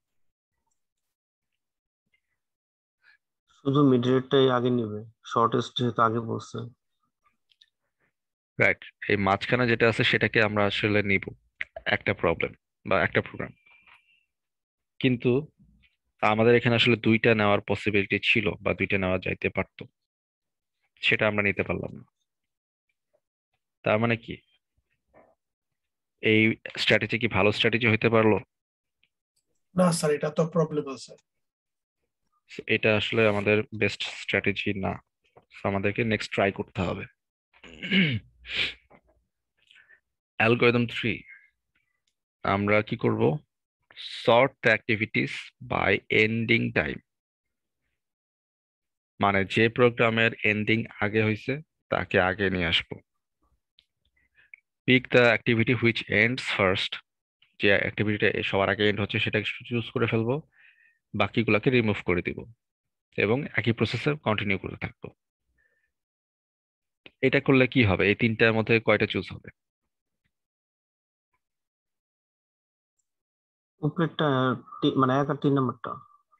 শুধু মিডরেটটাই আগে নিবে, শর্টেস্ট যেহেতু আগে বলছে। রাইট, এই মাঝখানে যেটা আছে সেটাকে আমরা আসলে নিব একটা প্রবলেম বা একটা প্রোগ্রাম, কিন্তু আমাদের এখানে আসলে দুইটা নেওয়ার পসিবিলিটি ছিল বা দুইটা নেওয়া যাইতে পারতো, সেটা আমরা নিতে পারলাম না। তার মানে কি এই স্ট্র্যাটেজি কি ভালো স্ট্র্যাটেজি হইতে পারলো? না স্যার, এটা তো প্রবলেম আছে। এটা আসলে আমাদের বেস্ট স্ট্র্যাটেজি না। So আমাদেরকে নেক্সট ট্রাই করতে হবে। অ্যালগরিদম 3, আমরা কি করব, sort the activities by ending time, মানে যে প্রোগ্রামের এন্ডিং আগে হয়েছে তাকে আগে নিয়ে আসবো। Pick the activity which ends first, যে অ্যাক্টিভিটিটা সবার আগে এন্ড হচ্ছে সেটাকে চুজ করে ফেলবো, বাকিগুলোকে রিমুভ করে দিব এবং একই প্রসেসে কন্টিনিউ করতে থাকবো। এটা করলে কি হবে, এই তিনটার মধ্যে কয়টা চুজ হবে? উপরেরটা মানে 1 আর 3 নম্বরটা।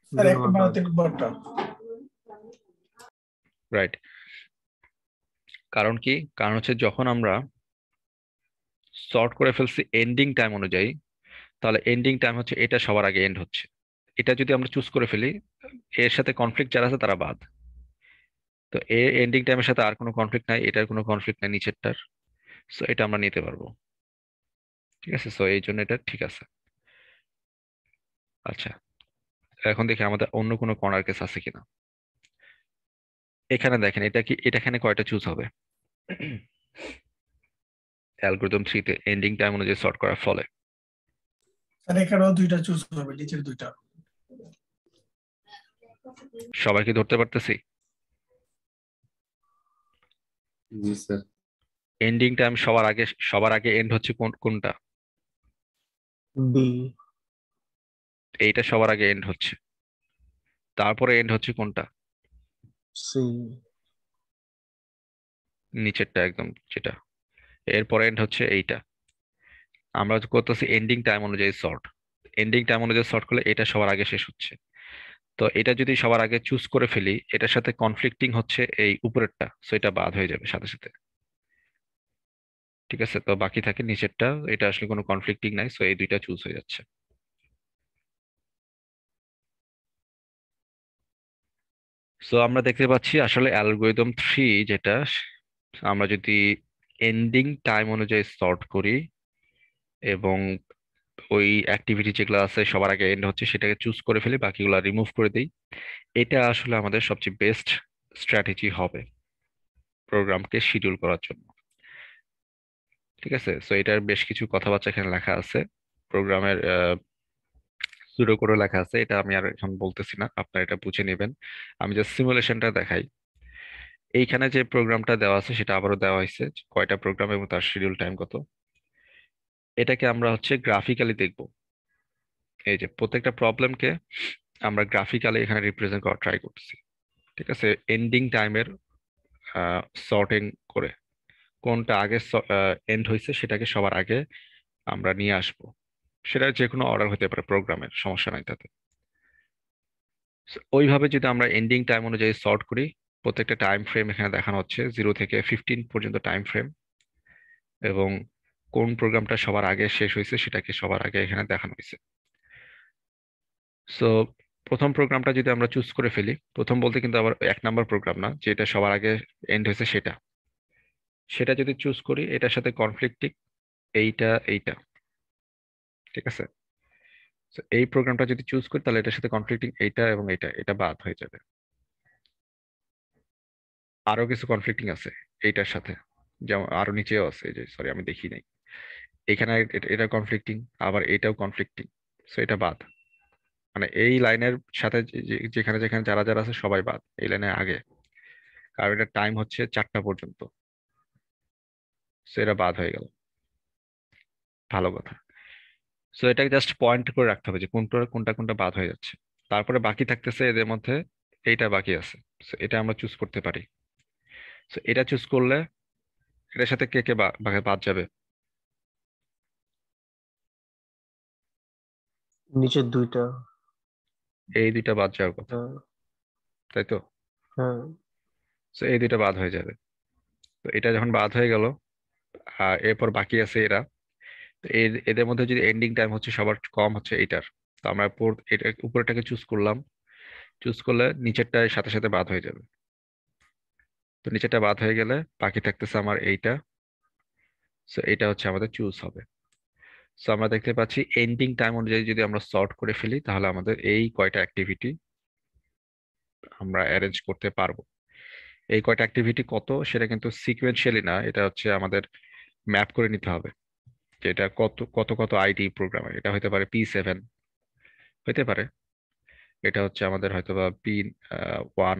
স্যার 2 1 নম্বর নম্বর আর বাদ। 3 নম্বরটা। রাইট, কারণ কি, কারণ হচ্ছে যখন আমরা সর্ট করে ফেলছি এন্ডিং টাইম অনুযায়ী, তাহলে এন্ডিং টাইম হচ্ছে এটা সবার আগে এন্ড হচ্ছে। এটা যদি আমরা চুজ করে ফেলি, এর সাথে কনফ্লিক্ট যারা আছে তারা বাদ। তো এ এন্ডিং টাইমের সাথে আর কোনো কনফ্লিক্ট নাই, এটার কোনো কনফ্লিক্ট নাই নিচেরটার। সো এটা আমরা নিতে পারবো। ঠিক আছে, সো এই জন্য এটা ঠিক আছে। আচ্ছা, এখন দেখি আমাদের অন্য কোনো কর্নার কেস আছে কিনা। এখানে দেখেন, এটা কি, এটা এখানে কয়টা চুজ হবে? অ্যালগরিদম 3 তে এন্ডিং টাইম অনুযায়ী সর্ট করার ফলে স্যার এখানেও দুইটা চুজ হবে, নিচের দুইটা। সবাইকে ধরতে পারতেছি? জি স্যার। এন্ডিং টাইম সবার আগে এন্ড হচ্ছে কোনটা? বি। এইটা সবার আগে এন্ড হচ্ছে, তারপরে এন্ড হচ্ছে কোনটা? সি। নিচেরটা একদম যেটা, এরপরে এন্ড হচ্ছে এইটা। আমরা করতেছি এন্ডিং টাইম অনুযায়ী সর্ট, এন্ডিং টাইম অনুযায়ী সর্ট করলে এটা সবার আগে শেষ হচ্ছে। তো এটা যদি সবার আগে চুজ করে ফেলি, এটার সাথে কনফ্লিক্টিং হচ্ছে এই উপরেরটা, সো এটা বাদ হয়ে যাবে সাথে সাথে। ঠিক আছে, তো বাকি থাকে নিচেরটা, এটা আসলে কোনো কনফ্লিক্টিং নাই, সো এই দুইটা চুজ হয়ে যাচ্ছে। সো আমরা দেখতে পাচ্ছি আসলে অ্যালগরিদম 3 যেটা, আমরা যদি এন্ডিং টাইম অনুযায়ী সর্ট করি এবং ওই অ্যাক্টিভিটি যেগুলো আছে সবার আগে এন্ড হচ্ছে সেটাকে চুজ করে ফেলি, বাকিগুলো রিমুভ করে দিই, এটা আসলে আমাদের সবচেয়ে বেস্ট স্ট্র্যাটেজি হবে প্রোগ্রামকে শিডিউল করার জন্য। ঠিক আছে, সো এটার বেশ কিছু কথাবার্তা এখানে লেখা আছে, প্রোগ্রামের সুডো করে লেখা আছে, এটা আমি আর এখন বলতেছি না, আপনারা এটা বুঝে নেবেন। আমি জাস্ট সিমুলেশনটা দেখাই। এইখানে যে প্রোগ্রামটা দেওয়া আছে সেটা আবারও দেওয়া হয়েছে, কয়টা প্রোগ্রাম এবং তার শিডিউল টাইম কত। এটাকে আমরা হচ্ছে গ্রাফিক্যালি দেখব। এই যে প্রত্যেকটা প্রবলেমকে আমরা গ্রাফিক্যালি এখানে রিপ্রেজেন্ট করার ট্রাই করতেছি। ঠিক আছে, এন্ডিং টাইমের সর্টিং করে কোনটা আগে এন্ড হয়েছে সেটাকে সবার আগে আমরা নিয়ে আসব। সেটা যে কোনো অর্ডার হতে পারে, প্রোগ্রামের সমস্যা নাই তাতে। So, ওইভাবে যদি আমরা এন্ডিং টাইম অনুযায়ী সর্ট করি, প্রত্যেকটা টাইম ফ্রেম এখানে দেখানো হচ্ছে 0 থেকে 15 পর্যন্ত টাইম ফ্রেম, এবং কোন প্রোগ্রামটা সবার আগে শেষ হয়েছে সেটাকে সবার আগে এখানে দেখানো হয়েছে। সো প্রথম প্রোগ্রামটা যদি আমরা চুজ করে ফেলি, প্রথম বলতে কিন্তু আবার 1 নাম্বার প্রোগ্রাম না, যেটা সবার আগে এন্ড হয়েছে সেটা সেটা যদি চুজ করি, এটার সাথে কনফ্লিক্টিং এইটা এইটা, ঠিক আছে। তো এই প্রোগ্রামটা যদি চুজ করি তাহলে এটার সাথে কনফ্লিক্টিং এইটা এবং এইটা, এটা বাদ হয়ে যাবে। আরো কিছু কনফ্লিক্টিং আছে এইটার সাথে, যেমন আরো নিচেও আছে, এই যে সরি আমি দেখি নাই, এখানে এটা কনফ্লিক্টিং, আবার এটাও কনফ্লিক্টিং, সো এটা বাদ। মানে এই লাইনের সাথে যেখানে যেখানে যারা যারা আছে সবাই বাদ এই লাইনের আগে, কারণ এটা টাইম হচ্ছে 4টা পর্যন্ত, সো এটা বাদ হয়ে গেল। ভালো কথা। সো এটাকে জাস্ট পয়েন্ট করে রাখতে হবে যে কোনটা কোনটা কোনটা বাদ হয়ে যাচ্ছে। তারপরে বাকি থাকতেছে এদের মধ্যে এইটা বাকি আছে, সো এটা আমরা চুজ করতে পারি। সো এটা চুজ করলে এটার সাথে কে কে বাদ যাবে? নিচের দুইটা। এই দুইটা বাদ যাওয়ার কথা, হ্যাঁ তাই তো? হ্যাঁ। সো এই দুইটা বাদ হয়ে যাবে। তো এটা যখন বাদ হয়ে গেল, আর এরপর বাকি আছে এরা। তো এদের মধ্যে যদি এন্ডিং টাইম হচ্ছে সবার কম হচ্ছে এইটার, তো আমরা এটা উপরেরটাকে চুজ করলাম, চুজ করলে নিচেরটার সাথে সাথে বাদ হয়ে যাবে। তো নিচেরটা বাদ হয়ে গেলে বাকি থাকতেছে আমার এইটা, সো এটা হচ্ছে আমাদের চুজ হবে। সো আমরা দেখতে পাচ্ছি এন্ডিং টাইম অনুযায়ী যদি আমরা সর্ট করে ফেলি তাহলে আমাদের এই কয়টা অ্যাক্টিভিটি আমরা অ্যারেঞ্জ করতে পারবো। এই কয়টা অ্যাক্টিভিটি কত সেটা কিন্তু সিকোয়েন্সিয়ালি না, এটা হচ্ছে আমাদের ম্যাপ করে নিতে হবে যে এটা কত কত কত আইডি প্রোগ্রামের। এটা হতে পারে P7, হতে পারে এটা হচ্ছে আমাদের হয়তো বা P1,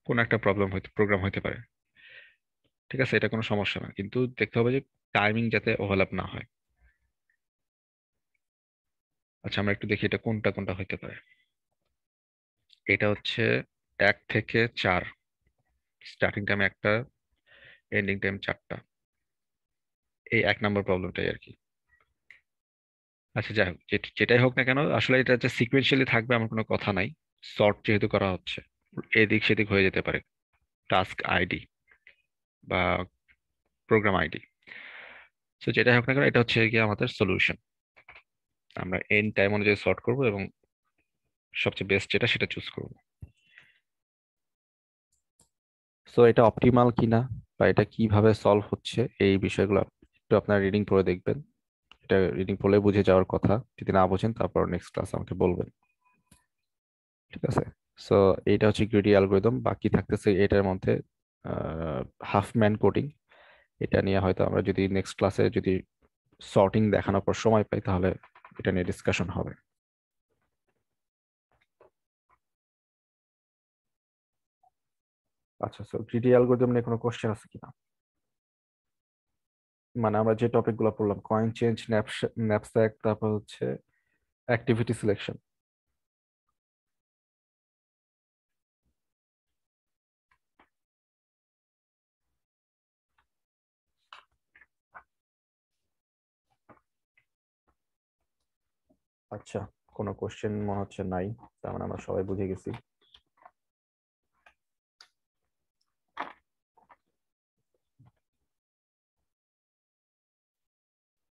কোন একটা প্রোগ্রাম হতে পারে। ঠিক আছে, এটা কোনো সমস্যা না, কিন্তু দেখতে হবে যে টাইমিং যাতে ওভারল্যাপ না হয়। আচ্ছা আমরা একটু দেখি এটা কোনটা কোনটা হতে পারে। এটা হচ্ছে 1 থেকে 4, স্টার্টিং টাইম 1টা, এন্ডিং টাইম 4টা। এই 1 নম্বর প্রবলেমটাই আর কি। আচ্ছা যাই হোক, যেটাই হোক না কেন, আসলে এটা যে সিকুয়েন্সিয়ালি থাকবে এমন কোনো কথা নাই। সর্ট যেহেতু করা হচ্ছে, এদিক সেদিক হয়ে যেতে পারে টাস্ক আইডি বা প্রোগ্রাম আইডি। তো যেটাই হোক না কেন, এটা হচ্ছে গিয়ে আমাদের সলিউশন। আমরা এন্ড টাইম অনুযায়ী সর্ট করব এবং সবচেয়ে বেস্ট যেটা সেটা চুজ করব। সো এটা অপটিমাল কিনা বা এটা কিভাবে সলভ হচ্ছে এই বিষয়গুলো একটু আপনারা রিডিং পড়ে দেখবেন। এটা রিডিং পড়লে বুঝে যাওয়ার কথা, যদি না বোঝেন তারপর নেক্সট ক্লাস আমাকে বলবেন, ঠিক আছে। সো এইটা হচ্ছে গ্রিডি অ্যালগরিদম, বাকি থাকতেছে এটার মধ্যে হাফম্যান কোডিং। এটা নিয়ে হয়তো আমরা যদি নেক্সট ক্লাসে যদি সর্টিং দেখানোর পর সময় পাই তাহলে এটা নিয়ে ডিসকাশন হবে। আচ্ছা, সো গ্রিডি অ্যালগরিদম নিয়ে কোনো কোশ্চেন আছে কিনা? মানে আমরা যে টপিকগুলো পড়লাম, কয়েন চেঞ্জ, ন্যাপস্যাক, তারপর হচ্ছে অ্যাক্টিভিটি সিলেকশন। আচ্ছা, কোনো কোশ্চেন মনে হচ্ছে নাই, তার মানে আমরা সবাই বুঝে গেছি।